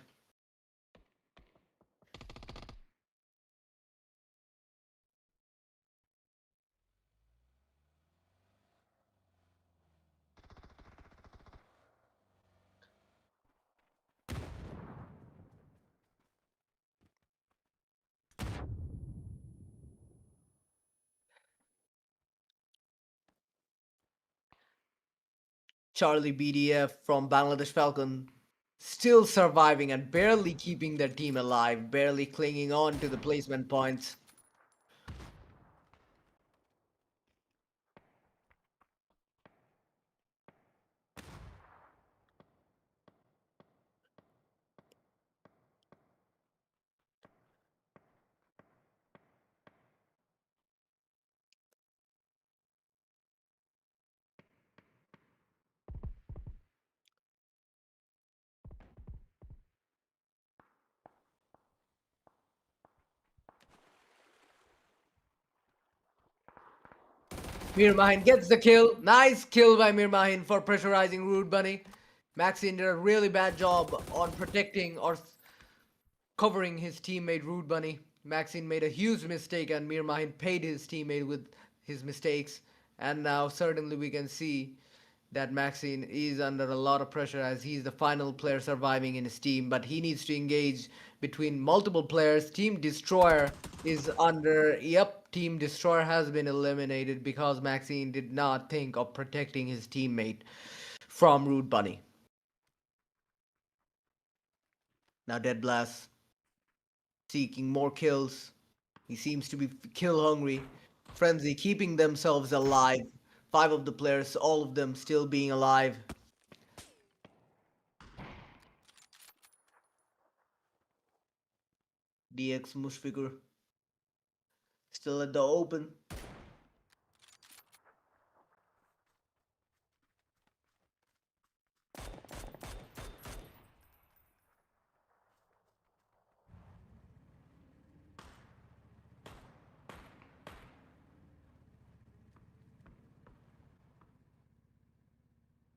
Charlie BDF from Bangladesh Falcon still surviving and barely keeping their team alive, barely clinging on to the placement points. Mir Mahin gets the kill. Nice kill by Mir Mahin for pressurizing Rude Bunny. Maxine did a really bad job on protecting or covering his teammate Rude Bunny. Maxine made a huge mistake and Mir Mahin paid his teammate with his mistakes. And now certainly we can see that Maxine is under a lot of pressure as he's the final player surviving in his team, but he needs to engage between multiple players. Team Destroyer is under. Yep, Team Destroyer has been eliminated because Maxine did not think of protecting his teammate from Rude Bunny. Now Dead Blast seeking more kills. He seems to be kill hungry. Frenzy keeping themselves alive. 5 of the players, all of them still being alive. DX Mushfigur still at the open.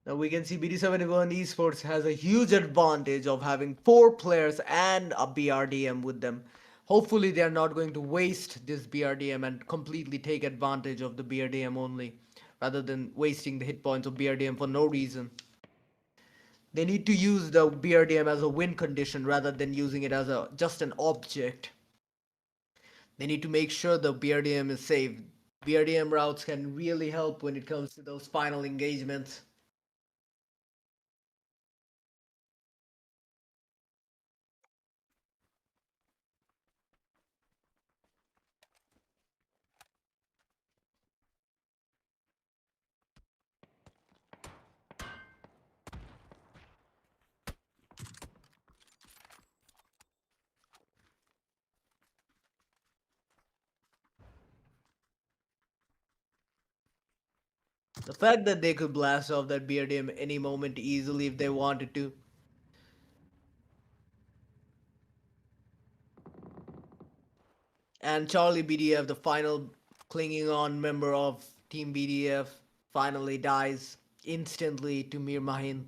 Now we can see BD71 Esports has a huge advantage of having 4 players and a BRDM with them. Hopefully they are not going to waste this BRDM and completely take advantage of the BRDM only, rather than wasting the hit points of BRDM for no reason. They need to use the BRDM as a win condition rather than using it as a just an object. They need to make sure the BRDM is safe. BRDM routes can really help when it comes to those final engagements. The fact that they could blast off that BRDM any moment easily if they wanted to. And Charlie BDF, the final clinging on member of Team BDF, finally dies instantly to Mir Mahin,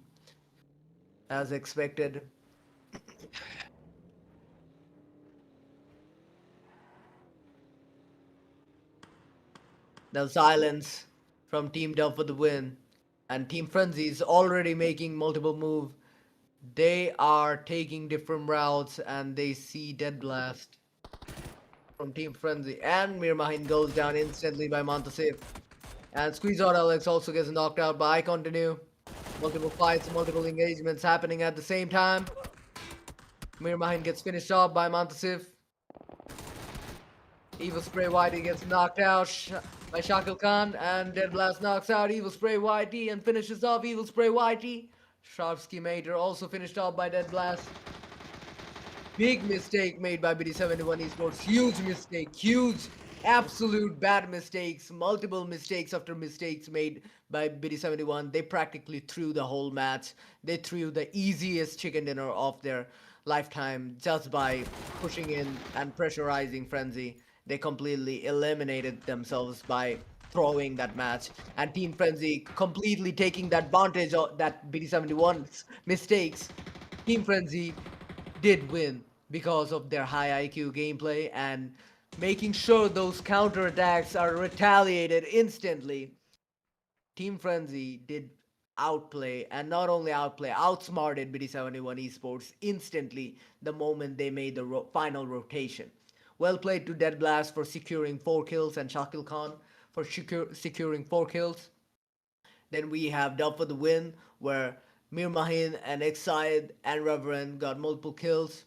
as expected. The silence from Team Dove for the win. And Team Frenzy is already making multiple moves. They are taking different routes and they see Dead Blast from Team Frenzy. And Mirmahin goes down instantly by Montasif. And Squeeze Out Alex also gets knocked out by Continue. Multiple fights, multiple engagements happening at the same time. Mirmahin gets finished off by Montasif. Evil Spray Whitey gets knocked out by Shakil Khan, and Dead Blast knocks out Evil Spray Whitey and finishes off Evil Spray Whitey. Sharpsky Mater also finished off by Dead Blast. Big mistake made by BD71 Esports. Huge mistake. Huge, absolute bad mistakes. Multiple mistakes after mistakes made by BD71. They practically threw the whole match. They threw the easiest chicken dinner of their lifetime just by pushing in and pressurizing Frenzy. They completely eliminated themselves by throwing that match, and Team Frenzy completely taking that advantage of that BD71's mistakes. Team Frenzy did win because of their high IQ gameplay and making sure those counterattacks are retaliated instantly. Team Frenzy did outplay, and not only outplay, outsmarted BD71 Esports instantly the moment they made the final rotation. Well played to Dead Blast for securing 4 kills and Shakil Khan for securing 4 kills. Then we have Dub for the win, where Mir Mahin and Exide and Reverend got multiple kills.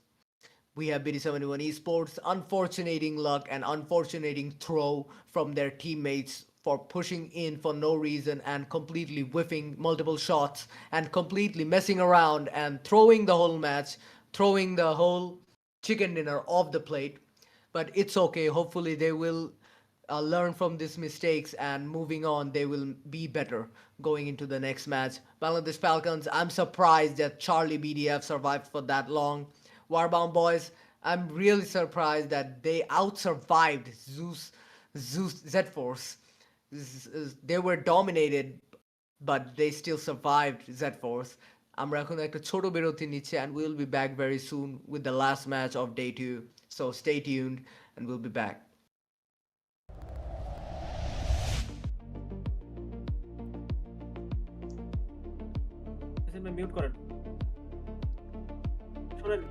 We have BD71 Esports unfortunating luck and unfortunating throw from their teammates for pushing in for no reason and completely whiffing multiple shots and completely messing around and throwing the whole match, throwing the whole chicken dinner off the plate. But it's okay. Hopefully they will learn from these mistakes, and moving on they will be better going into the next match. Bangladesh Falcons, I'm surprised that Charlie BDF survived for that long. Warbound Boys, I'm really surprised that they out-survived Zeus Z-Force. They were dominated, but they still survived Z-Force. আমরা এখন একটা ছোট বিরতি নিচ্ছি, and we'll be back very soon with the last match of day 2. So stay tuned and we'll be back. Mute করেন, শোনেন।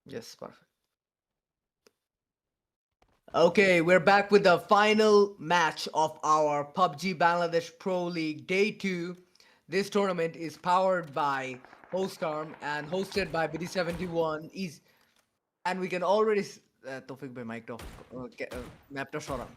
Yes, perfect. Okay, we're back with the final match of our PUBG Bangladesh Pro League Day 2. This tournament is powered by Hostarm and hosted by BD71 is and we can already Tofik bhai mic off mapটা সরান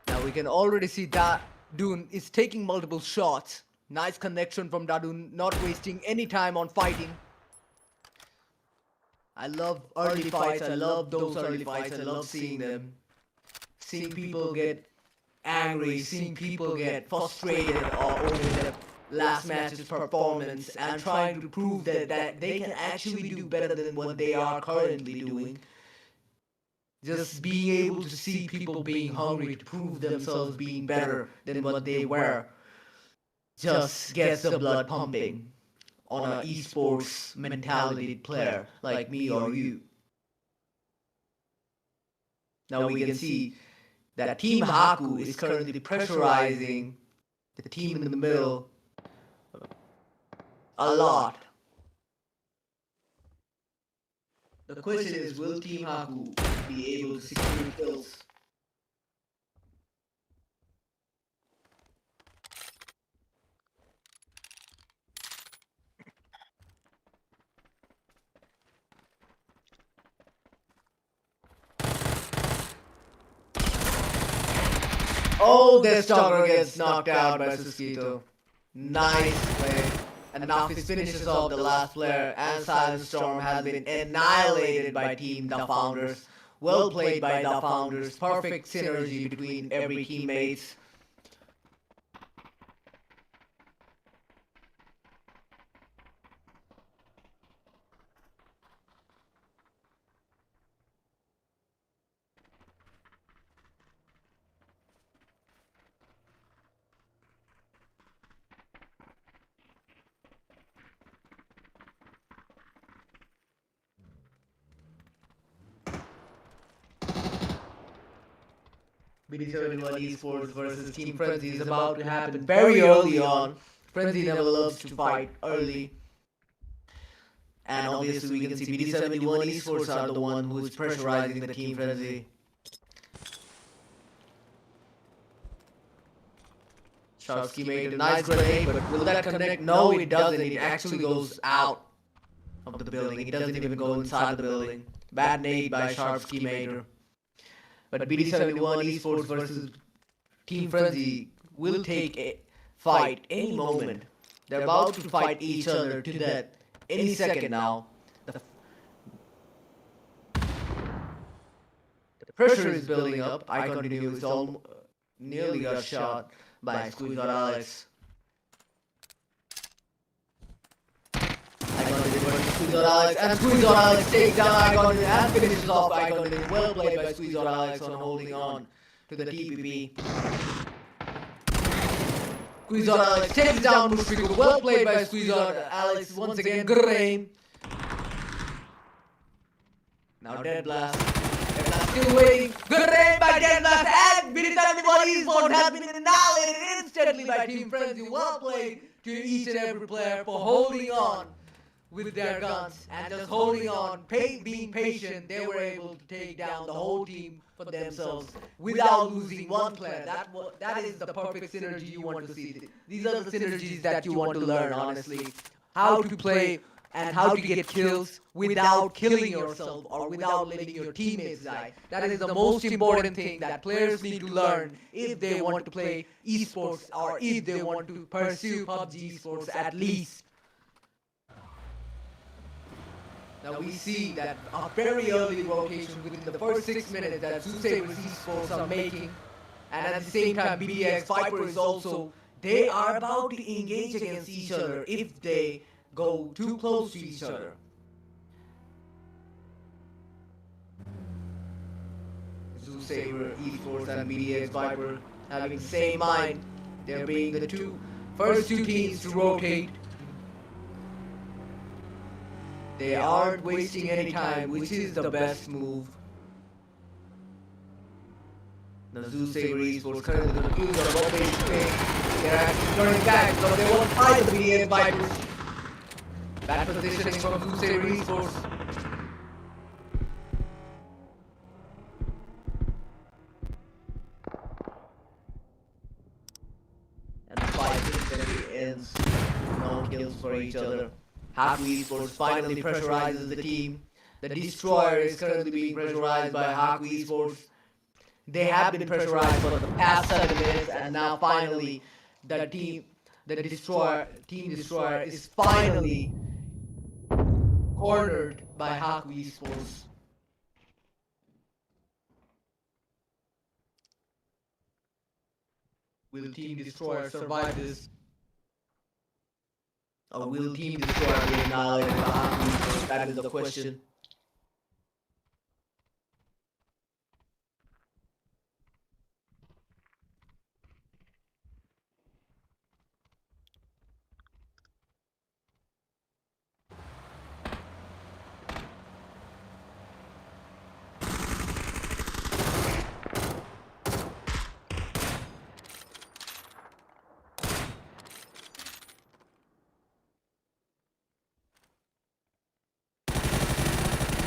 Now we can already see that Dune is taking multiple shots. Nice connection from Dadun, not wasting any time on fighting. I love early fights. I love those early fights. I love seeing them. Seeing people get angry, seeing people get frustrated over their last match's performance and trying to prove that they can actually do better than what they are currently doing. Just being able to see people being hungry to prove themselves being better than what they were just gets the blood pumping on an esports mentality player like me or you. Now we can see that Team Haku is currently pressurizing the team in the middle a lot. The question is, will Team Haku be able to secure kills? Oh, their stalker gets knocked out by Suskito. Nice play. And Nafis finishes off the last player, and Silent Storm has been annihilated by Team The Founders. Well played by The Founders. Perfect synergy between every teammates. BD71 Esports versus Team Frenzy is about to happen very early on. Frenzy never loves to fight early. And obviously we can see BD71 Esports are the one who is pressurizing the Team Frenzy. Sharpsky made a nice grenade, but will that connect? No, it doesn't. It actually goes out of the building. It doesn't even go inside the building. Bad nade by Sharpsky Mater. But BD71 Esports versus Team Frenzy will take fight any moment. They're about to fight each other to death any second now. The pressure is building up. I continue. It's almost nearly got shot by Squeeze or Alex. Squeeze on Alex, and Squeeze on Alex takes down Icon and finishes off Icon. Well played by Squeeze on Alex on holding on to the TPP. Squeeze on Alex takes down Mushfiqul. Well played by Squeeze on Alex once again. Good aim. Now Dead Blast. Dead Blast still waiting. Good aim by Dead Blast, and Biritan Esports has been annihilated instantly by Team Frenzy. Well played to each and every player for holding on with their guns and just holding on, being patient. They were able to take down the whole team for themselves without losing one player. That is the perfect synergy you want to see. These are the synergies that you want to learn, honestly. How to play and how to get kills without killing yourself or without letting your teammates die. That is the most important thing that players need to learn if they want to play esports or if they want to pursue PUBG esports at least. Now we see that a very early rotation within the first 6 minutes that Susaber's esports are making, and at the same time BDX Viper is also, they are about to engage against each other if they go too close to each other. Susaber esports and BDX Viper having the same mind. They're being the first two teams to rotate. They aren't wasting any time, which is the best move. The Susaber esports currently going to use their low-base thing. They're actually turning back, so they won't fight the BDS Vipers. Bad positioning from Susaber esports. And the fight instantly ends. No kills for each other. Haku Esports finally pressurizes the team. The Destroyer is currently being pressurized by Haku Esports. They have been pressurized for the past 7 minutes, and now finally Team Destroyer is finally cornered by Haku Esports. Will Team Destroyer survive this? Or will Team Destroyer be annihilated by Haku Esports? That is the question.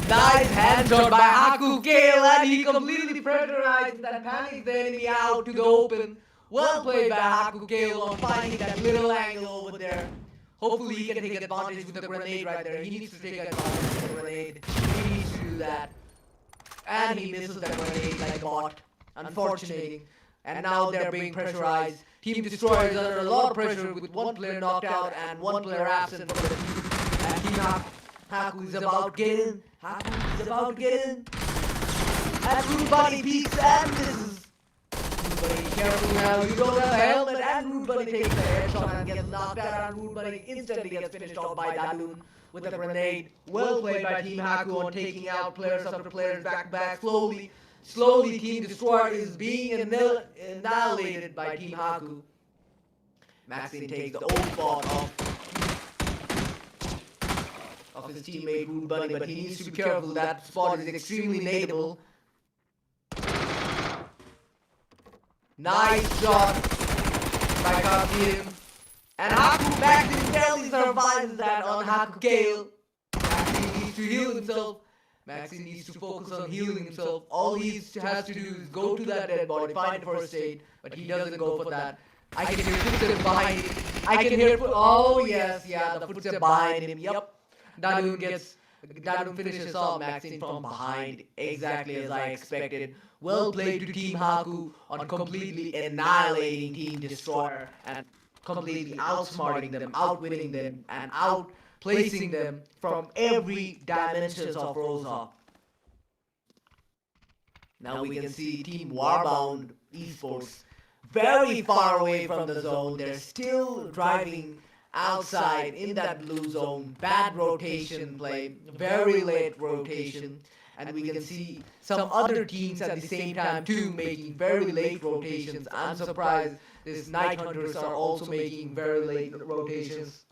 Nice hand shot by Haku Gale, and he completely pressurized and panicked the enemy out to the open. Well played by Haku Gale on finding that little angle over there. Hopefully he can take advantage with the grenade right there. He needs to take advantage with the grenade. He needs to do that. And he misses the grenade like a bot. Unfortunately. And now they're being pressurized. Team Destroyer is under a lot of pressure with one player knocked out and one player absent from the team. And Team Haku is about to get in. Haku is about to get in. And Rude Bunny peeks and misses. Rude Bunny, careful now. You don't have a helmet. And Rude Bunny takes the headshot and gets knocked out. And Rude Bunny instantly gets finished off by Dalun with a grenade. Well played by Team Haku on taking out players after players back to back. Slowly Team Destroyer is being annihilated by Team Haku. Maxine takes the old spot of his teammate Rude Bunny, but he needs to be careful. That spot is extremely nadeable. Nice shot by Kasim. And Haku Maxine barely survives that on Haku Gale. Maxine needs to heal himself. Maxine needs to focus on healing himself. All he has to do is go to that dead body, find first aid, but he doesn't go for that. I can hear footsteps behind him. I can hear oh yes, yeah, the footsteps behind him. Yup. Dalun finishes off Maxine from behind, exactly as I expected. Well played to Team Haku on completely annihilating Team Destroyer and completely outsmarting them, outwitting them, and outplacing them from every dimensions of Rosa. Now we can see Team Warbound Esports very far away from the zone. They're still driving outside in that blue zone. Bad rotation play, very late rotation. And we can see some other teams at the same time too making very late rotations. I'm surprised these Night Hunters are also making very late rotations.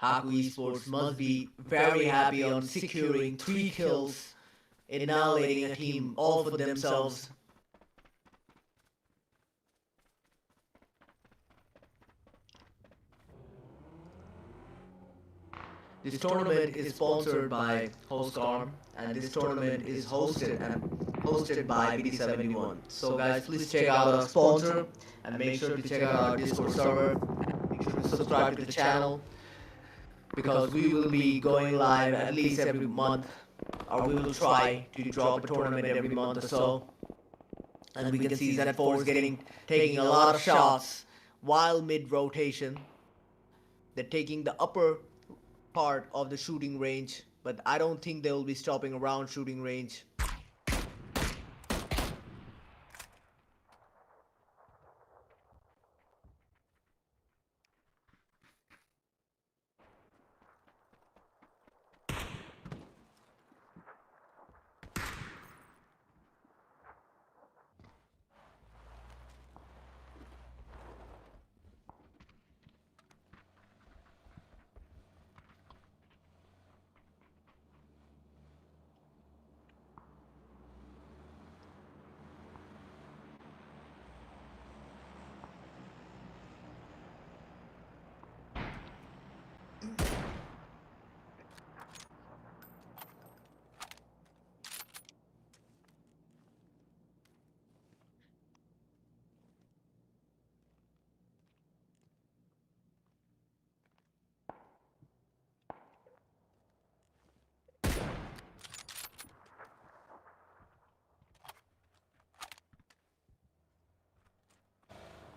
Haku Esports must be very happy on securing 3 kills, annihilating a team all for themselves. This tournament is sponsored by Hostcarm, and this tournament is hosted by BD71. So guys, please check out our sponsor and make sure to check out our Discord server. Make sure to subscribe to the channel because we will be going live at least every month, or we will try to drop a tournament every month or so. And we can see Z4 is taking a lot of shots while mid rotation. They're taking the upper part of the shooting range, but I don't think they will be stopping around shooting range.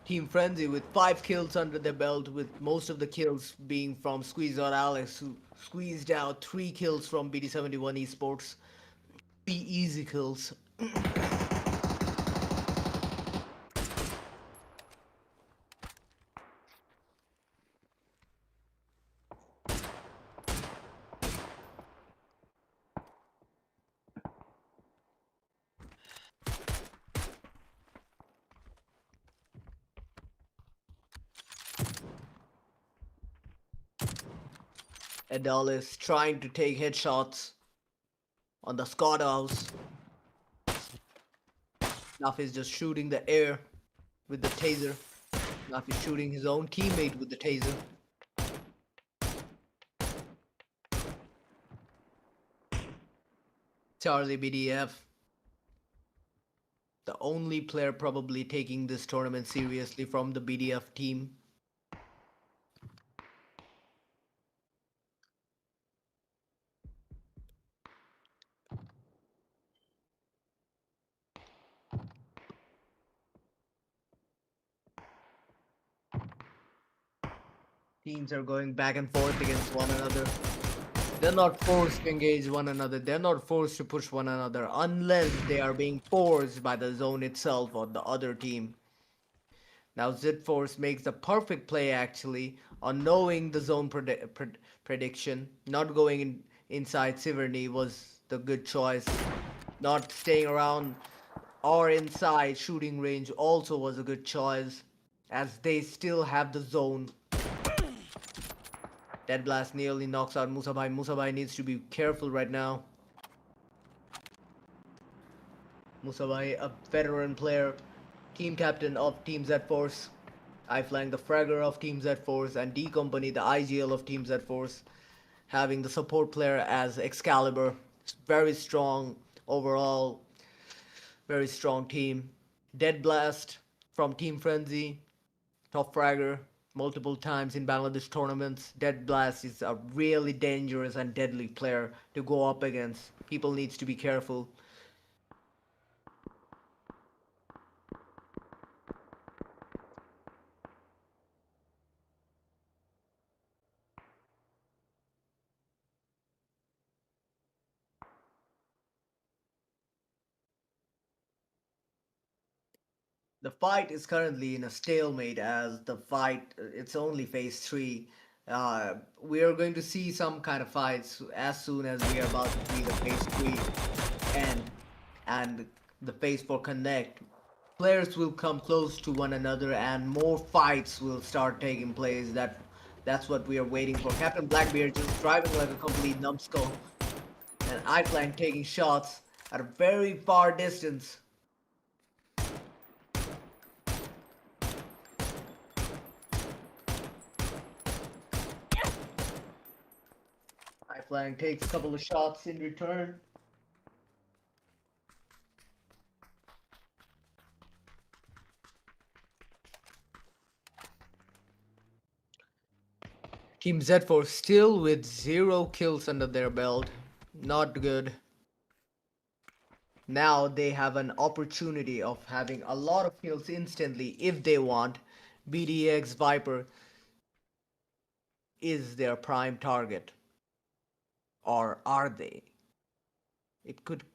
Team Frenzy with 5 kills under their belt, with most of the kills being from Squeeze Out Alex, who squeezed out 3 kills from BD71 Esports. 3 easy kills. Adele is trying to take headshots on the Scott house. Nuff is just shooting the air with the taser. Nuff is shooting his own teammate with the taser. Charlie BDF, the only player probably taking this tournament seriously from the BDF team. Teams are going back and forth against one another. They're not forced to engage one another. They're not forced to push one another unless they are being forced by the zone itself or the other team. Now Z-Force makes the perfect play actually on knowing the zone prediction. Not going inside Siverny was the good choice. Not staying around or inside shooting range also was a good choice, as they still have the zone. Dead Blast nearly knocks out Musabai. Musabai needs to be careful right now. Musabai, a veteran player, team captain of Team Z-Force. I flank the Fragger of Team Z-Force, and D Company, the IGL of Team Z-Force, having the support player as Excalibur. Very strong overall, very strong team. Dead Blast from Team Frenzy, Top Fragger, multiple times in Bangladesh tournaments. Dead Blast is a really dangerous and deadly player to go up against. People needs to be careful. The fight is currently in a stalemate as the fight it's only phase 3. We are going to see some kind of fights as soon as we are about to see the phase 3 end and the phase 4 connect. Players will come close to one another and more fights will start taking place. That's what we are waiting for. Captain Blackbeard just driving like a complete numbskull and iFlying taking shots at a very far distance. iFlying takes a couple of shots in return. Team Z4 still with 0 kills under their belt. Not good. Now they have an opportunity of having a lot of kills instantly if they want. BDX Viper is their prime target. Or are they? It could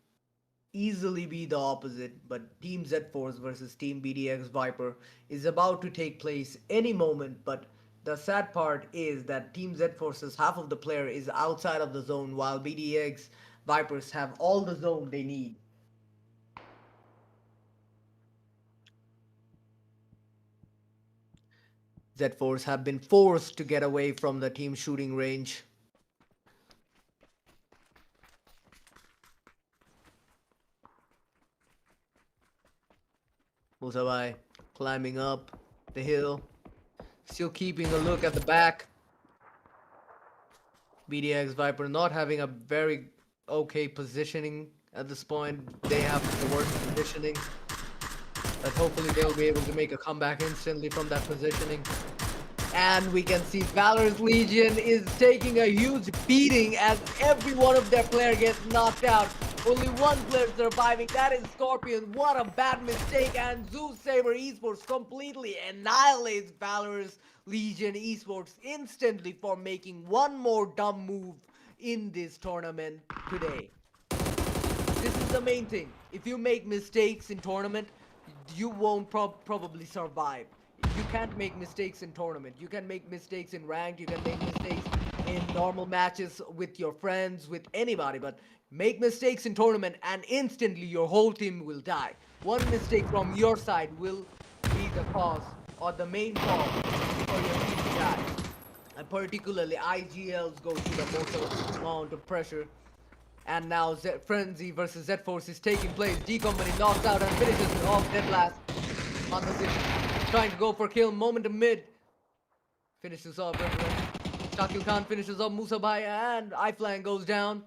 easily be the opposite, but Team Z-Force versus Team BDX Viper is about to take place any moment, but the sad part is that Team Z-Force's half of the player is outside of the zone while BDX Vipers have all the zone they need. Z-Force have been forced to get away from the team shooting range. Musabai climbing up the hill, still keeping a look at the back. BDX Viper not having a very okay positioning at this point. They have the worst positioning, but hopefully they'll be able to make a comeback instantly from that positioning. And we can see Valor's Legion is taking a huge beating as every one of their players gets knocked out. Only one player surviving, that is Scorpion. What a bad mistake, and Zeus Saber Esports completely annihilates Valor's Legion Esports instantly for making one more dumb move in this tournament today. This is the main thing. If you make mistakes in tournament, you won't probably survive. You can't make mistakes in tournament. You can make mistakes in ranked, you can make mistakes in normal matches with your friends, with anybody, but make mistakes in tournament and instantly your whole team will die. One mistake from your side will be the cause or the main cause for your team to die. And particularly IGLs go through the most amount of pressure. And now Frenzy versus Z-Force is taking place. D Company knocks out and finishes it off dead last on position. Trying to go for kill, moment of mid. Finishes off Shakil Khan finishes off Musabai and iFlying goes down.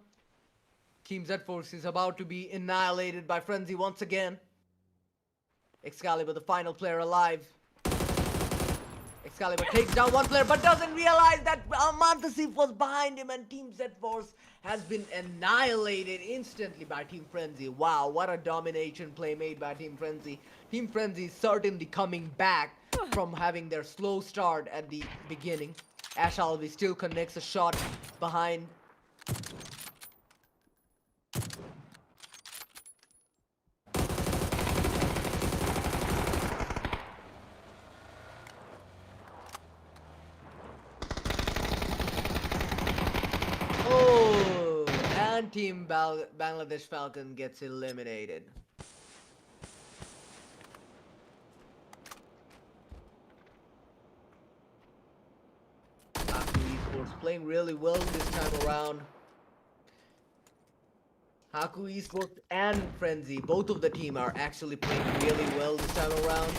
Team Z-Force is about to be annihilated by Frenzy once again. Excalibur, the final player alive. Excalibur takes down one player but doesn't realize that Mantasif was behind him and Team Z-Force has been annihilated instantly by Team Frenzy. Wow, what a domination play made by Team Frenzy. Team Frenzy is certainly coming back from having their slow start at the beginning. Ash Alvi still connects a shot behind. Oh, and Team Bangladesh Falcon gets eliminated. Haku Esports playing really well this time around. Haku Esports and Frenzy, both of the team are actually playing really well this time around.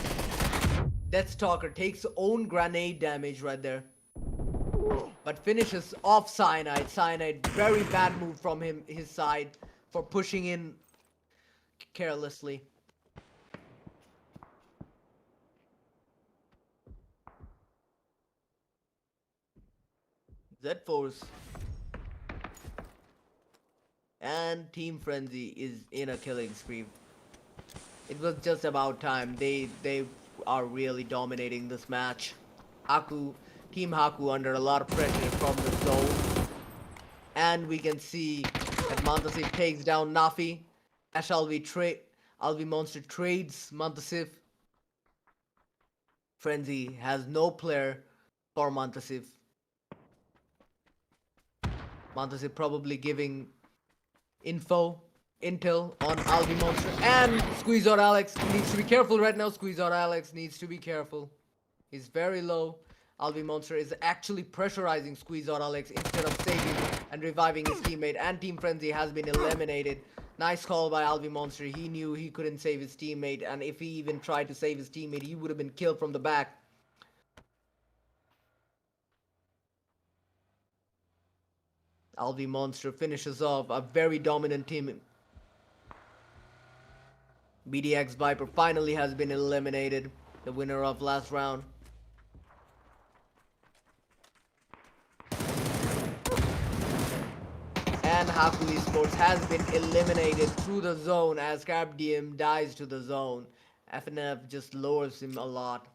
Deathstalker takes own grenade damage right there. But finishes off Cyanide. Cyanide, very bad move from his side for pushing in carelessly. Z-Force and Team Frenzy is in a killing spree. It was just about time. They are really dominating this match. Haku, Team Haku under a lot of pressure from the zone. And we can see that Mantasif takes down Nafi. As Alvi Monster trades Mantasif. Frenzy has no player for Mantasif. Mantasif probably giving intel on Alvi Monster, and Squeeze Out Alex needs to be careful right now. Squeeze Out Alex needs to be careful. He's very low. Alvi Monster is actually pressurizing Squeeze Out Alex instead of saving and reviving his teammate, and Team Frenzy has been eliminated. Nice call by Alvi Monster. He knew he couldn't save his teammate, and if he even tried to save his teammate, he would have been killed from the back. Alvi Monster finishes off a very dominant team. BDX Viper finally has been eliminated, the winner of last round. And Haku Esports has been eliminated through the zone as CapDM dies to the zone. FNF just lowers him a lot.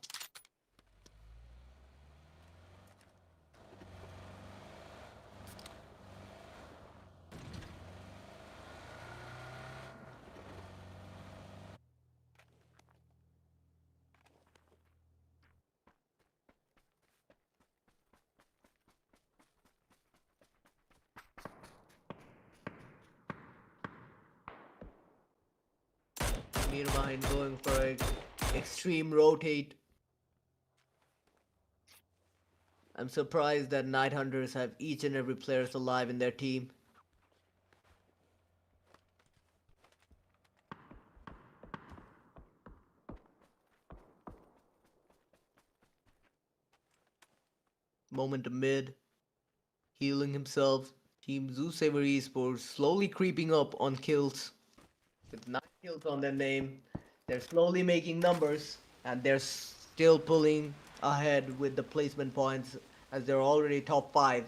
Mirmahin going for an extreme rotate. I'm surprised that Night Hunters have each and every player alive in their team. Moment to mid. Healing himself. Team Zoosaver Esports slowly creeping up on kills. With 9 kills on their name. They're slowly making numbers, and they're still pulling ahead with the placement points as they're already top 5.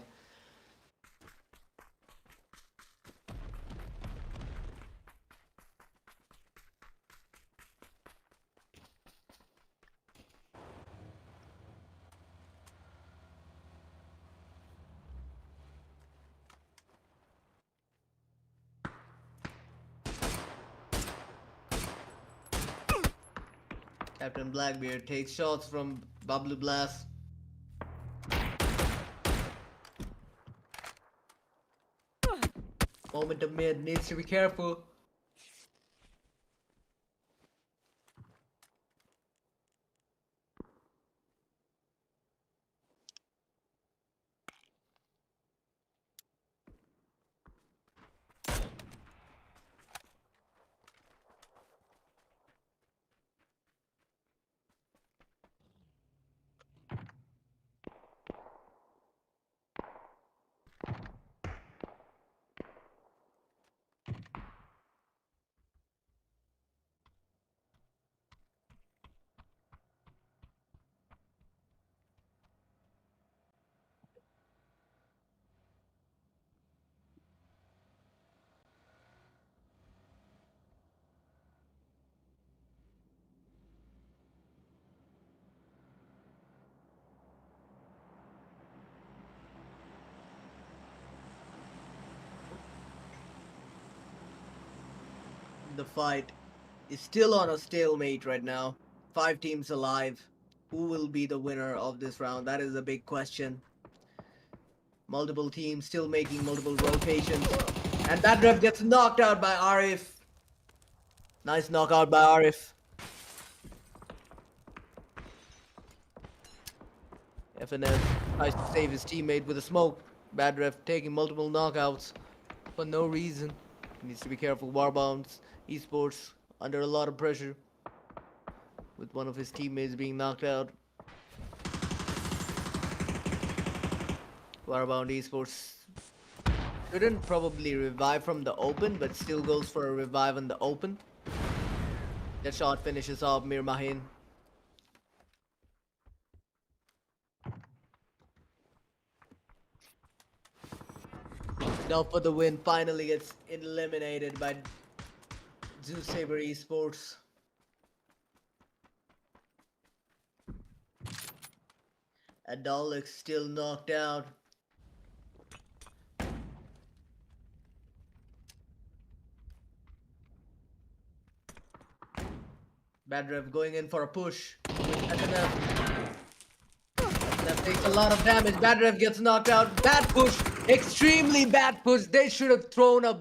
Captain Blackbeard takes shots from Bablu Blast. Moment of mid needs to be careful. The fight is still on a stalemate right now. 5 teams alive. Who will be the winner of this round? That is a big question. Multiple teams still making multiple rotations. And that ref gets knocked out by Arif. Nice knockout by Arif. FNF tries to save his teammate with a smoke. Bad ref taking multiple knockouts for no reason. Needs to be careful. Warbounds Esports under a lot of pressure with one of his teammates being knocked out. Warbound Esports shouldn't probably revive from the open, but still goes for a revive in the open. That shot finishes off Mir Mahin. Now for the win finally gets eliminated by Zoo Saber Esports. Adolix still knocked out. Bad Rev going in for a push with SNF. SNF takes a lot of damage. Bad Rev gets knocked out. Bad push. Extremely bad push. They should have thrown a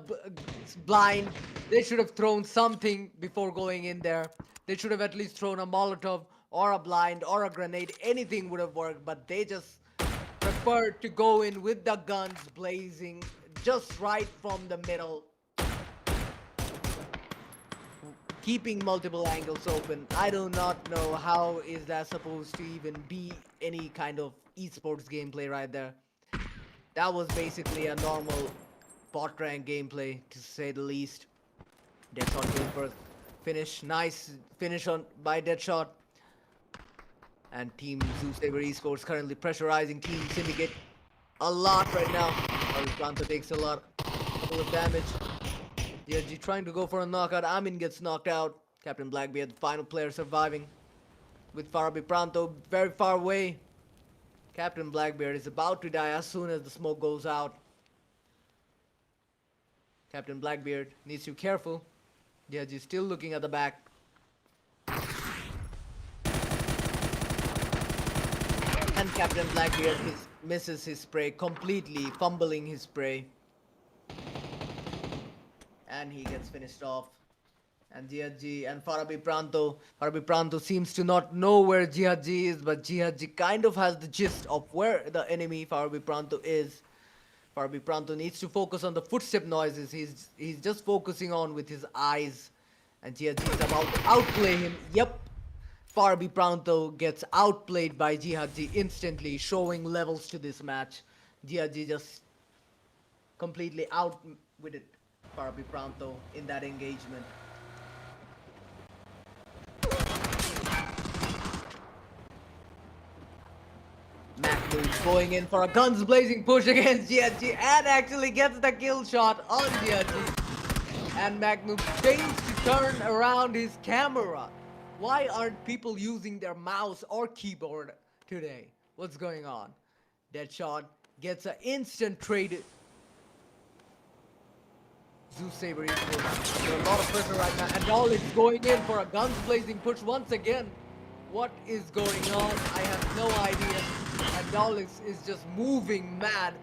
blind. They should have thrown something before going in there. They should have at least thrown a Molotov or a blind or a grenade. Anything would have worked, but they just preferred to go in with the guns blazing just right from the middle, keeping multiple angles open. I do not know how is that supposed to even be any kind of esports gameplay right there. That was basically a normal bot rank gameplay, to say the least. Deadshot going for a finish. Nice finish on by Deadshot. And Team Zoo Saber Esports currently pressurizing Team Syndicate a lot right now. Pranto takes a couple of damage. DRG trying to go for a knockout. Amin gets knocked out. Captain Blackbeard, the final player surviving. With Farabi Pranto very far away. Captain Blackbeard is about to die as soon as the smoke goes out. Captain Blackbeard needs to be careful. DRG is still looking at the back. And Captain Blackbeard misses his spray completely, fumbling his spray. And he gets finished off. And GHG and Farabi Pranto seems to not know where GHG is, but GHG kind of has the gist of where the enemy Farabi Pranto is. Farabi Pranto needs to focus on the footstep noises. He's just focusing on with his eyes. And GHG is about to outplay him. Yep. Farabi Pranto gets outplayed by GHG instantly, showing levels to this match. GHG just completely out with it. Farabi Pranto in that engagement. Maclu going in for a guns blazing push against GHG and actually gets the kill shot on GHG. And Magnum fails to turn around his camera. Why aren't people using their mouse or keyboard today? What's going on? Deadshot gets an instant trade. Zoo Saber Esports under a lot of pressure right now. And all is going in for a guns blazing push once again. What is going on? I have no idea. Adolis is just moving mad.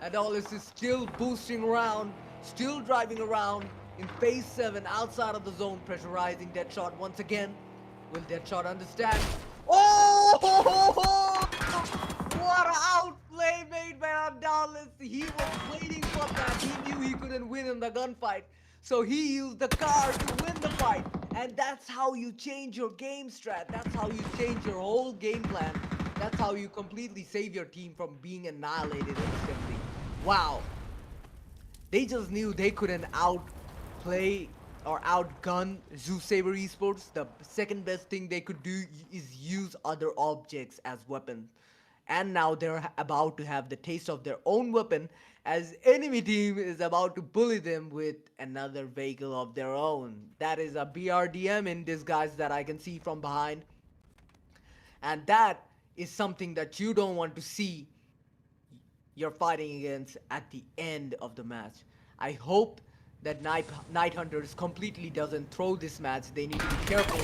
Adolis is still boosting around, still driving around in phase 7 outside of the zone, pressurizing Deadshot once again. Will Deadshot understand? Oh! What an outplay made by Adolis. He was waiting for that. He knew he couldn't win in the gunfight. So he used the car to win the fight. And that's how you change your game strat. That's how you change your whole game plan. That's how you completely save your team from being annihilated instantly. Wow. They just knew they couldn't outplay or outgun Zoo Saber Esports. The second best thing they could do is use other objects as weapons. And now they're about to have the taste of their own weapon, as enemy team is about to bully them with another vehicle of their own. That is a BRDM in disguise that I can see from behind. And that is something that you don't want to see you're fighting against at the end of the match. I hope that Night Hunters completely doesn't throw this match. They need to be careful.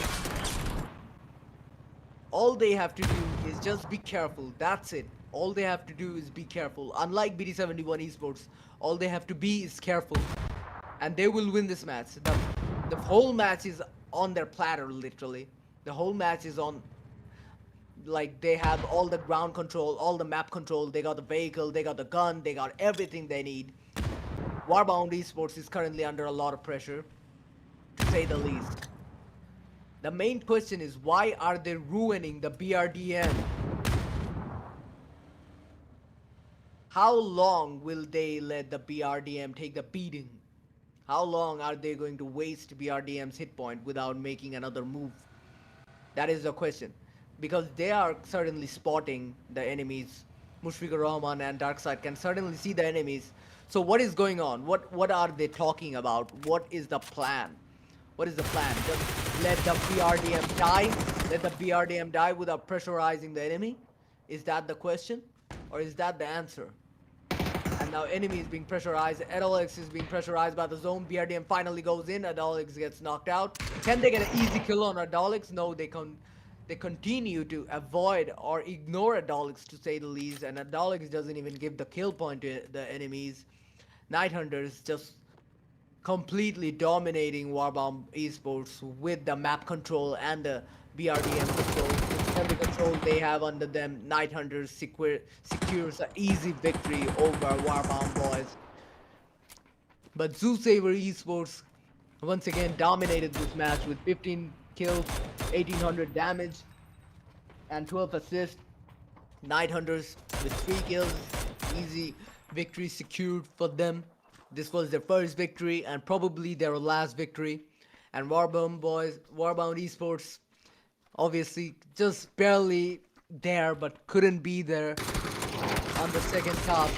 All they have to do is just be careful. That's it. All they have to do is be careful. Unlike BD71 Esports, all they have to be is careful. And they will win this match. The whole match is on their platter, literally. The whole match is on... Like, they have all the ground control, all the map control. They got the vehicle, they got the gun, they got everything they need. Warbound Esports is currently under a lot of pressure, to say the least. The main question is, why are they ruining the BRDM? How long will they let the BRDM take the beating? How long are they going to waste BRDM's hit point without making another move? That is the question. Because they are certainly spotting the enemies. Mushfiqur Rahman and Darkseid can certainly see the enemies. So what is going on? What are they talking about? What is the plan? What is the plan? Just let the BRDM die? Let the BRDM die without pressurizing the enemy? Is that the question? Or is that the answer? And now enemy is being pressurized. Adolix is being pressurized by the zone. BRDM finally goes in. Adolix gets knocked out. Can they get an easy kill on Adolix? No, they continue to avoid or ignore Adolix, to say the least. And Adolix doesn't even give the kill point to the enemies. Night Hunters just completely dominating Warbomb Esports with the map control and the BRDM control. And the control they have under them, Night Hunters secures an easy victory over Warbomb boys. But Zoo Saver Esports once again dominated this match with 15 kills, 1800 damage, and 12 assists. Night Hunters with 3 kills, easy victory secured for them. This was their first victory and probably their last victory. And Warbound Esports, obviously just barely there, but couldn't be there on the second top.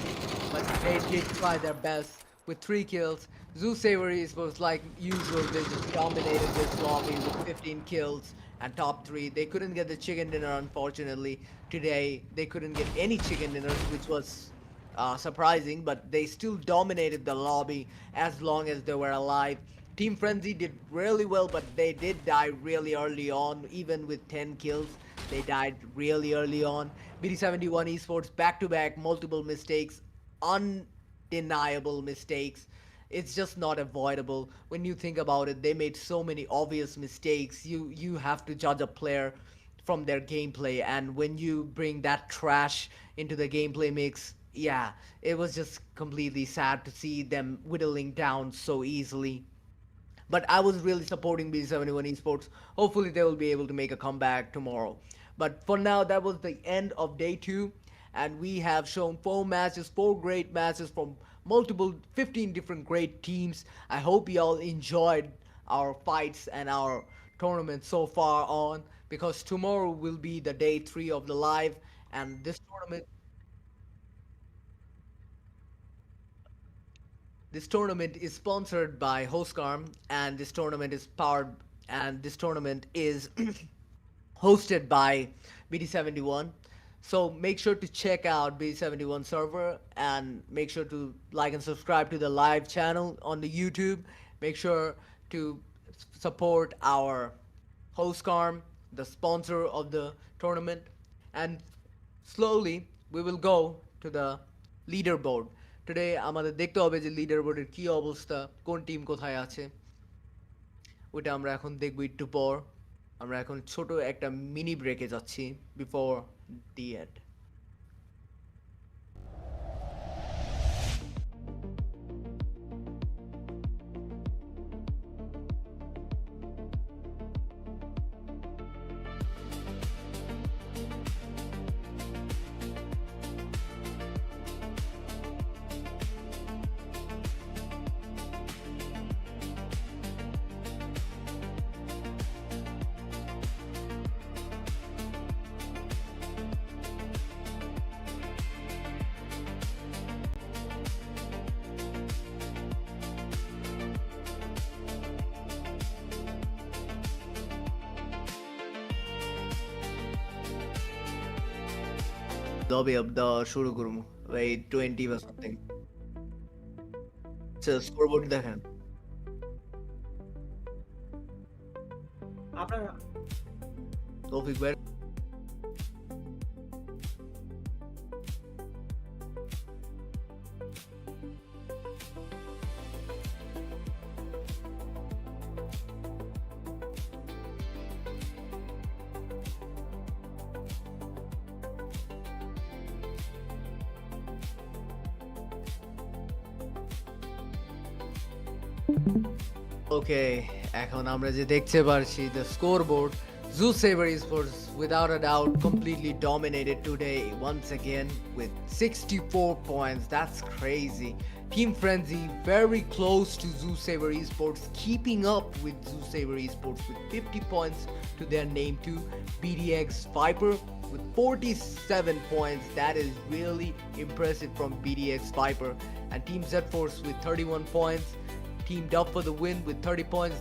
But they did try their best with 3 kills. Zoo Saver Esports, like usual, they just dominated this lobby with 15 kills and top 3. They couldn't get the chicken dinner, unfortunately. Today, they couldn't get any chicken dinners, which was surprising, but they still dominated the lobby as long as they were alive. Team Frenzy did really well, but they did die really early on, even with 10 kills. They died really early on. BD71 Esports back-to-back, multiple mistakes, undeniable mistakes. It's just not avoidable. When you think about it, they made so many obvious mistakes. You have to judge a player from their gameplay, and when you bring that trash into the gameplay mix, yeah, it was just completely sad to see them whittling down so easily. But I was really supporting B71 Esports. Hopefully they will be able to make a comeback tomorrow. But for now, that was the end of day 2, and we have shown 4 matches, 4 great matches from multiple 15 different great teams. I hope y'all enjoyed our fights and our tournament so far on, because tomorrow will be the day 3 of the live, and this tournament is sponsored by Hostcarm, and this tournament is hosted by BD71. So make sure to check out BD71 server, and make sure to like and subscribe to the live channel on the YouTube. Make sure to support our Hostcarm, the sponsor of the tournament, and slowly we will go to the leaderboard. Today আমাদের দেখতে হবে যে লিডারবোর্ডের কি অবস্থা, কোন team কোথায় আছে, ওটা আমরা এখন দেখব একটু পর। আমরা এখন ছোট একটা মিনি ব্রেকে যাচ্ছি before the end. Lobby of the শুরু করবো এই 20 বা সামথিং। আচ্ছা স্কোরবোর্ড দেখেন। আপনার তৌফিক ভাই ওকে, এখন আমরা যে দেখতে পারছি the scoreboard, Zoo Saber Esports without a doubt completely dominated today once again with 64 points. That's crazy. Team Frenzy very close to Zoo Saber Esports, keeping up with Zoo Saber Esports with 50 points to their name too. BDX Viper with 47 points. That is really impressive from BDX Viper. And Team Z Force with 31 points. Team Dub for the win with 30 points.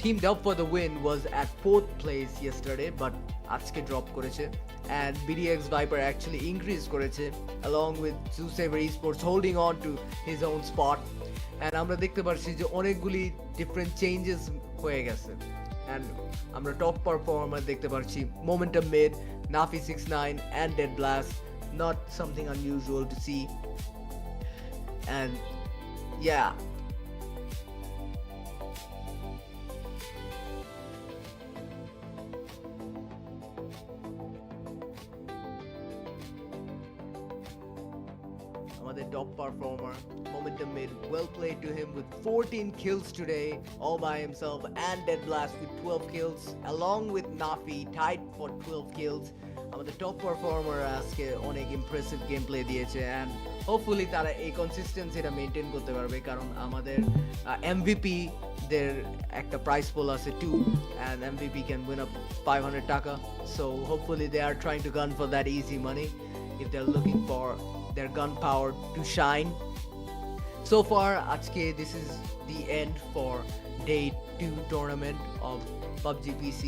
Team Dub for the win was at 4th place yesterday, but আজকে drop করেছে. And BDX Viper actually increased করেছে along with Zoosaver Esports holding on to his own spot. And আমরা দেখতে পারছি যে অনেকগুলি different changes হয়ে গেছে. And আমরা top performer দেখতে পারছি Momentum Mid, Nafi 69 and Dead Blast. Not something unusual to see. And yeah, আমাদের top performer Momentum Mid, well played to him with 14 kills today all by himself, and Dead Blast with 12 kills along with Nafi tied for 12 kills. আমাদের top performer আজকে অনেক impressive gameplay দিয়েছে, and hopefully তারা এই consistencyটা maintain করতে পারবে, কারণ আমাদের MVP দের একটা prize pool আছে 2 and MVP can win up 500 টাকা, so hopefully they are trying to gun for that easy money if they're looking for their gunpowder to shine. So far, Ajke, this is the end for day 2 tournament of PUBG PC,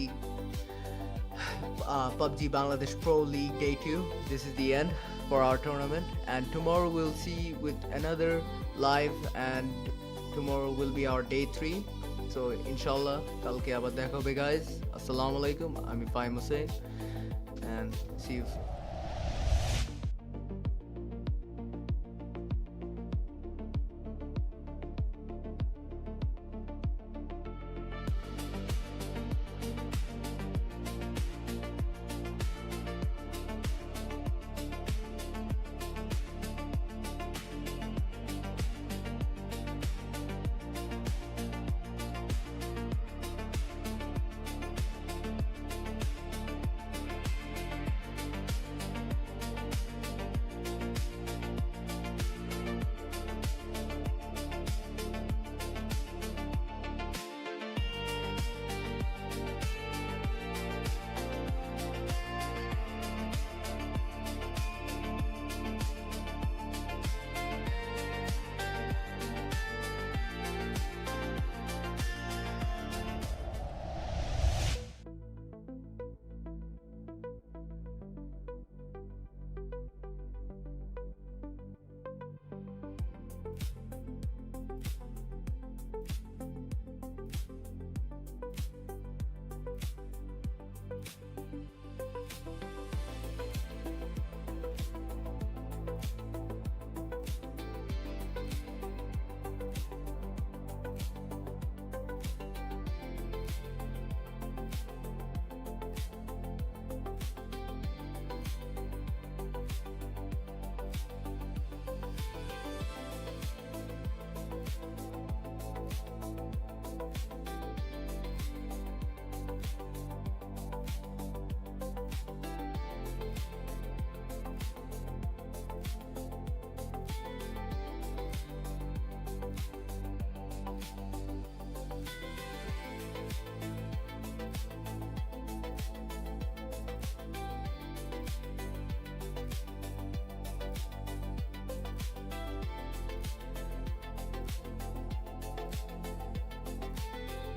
PUBG Bangladesh Pro League day 2. This is the end for our tournament, and tomorrow we'll see with another live, and tomorrow will be our day 3. So inshallah, kalke abar dekha hobe guys. Assalamu alaikum. I'm Ifai Hussain, and see you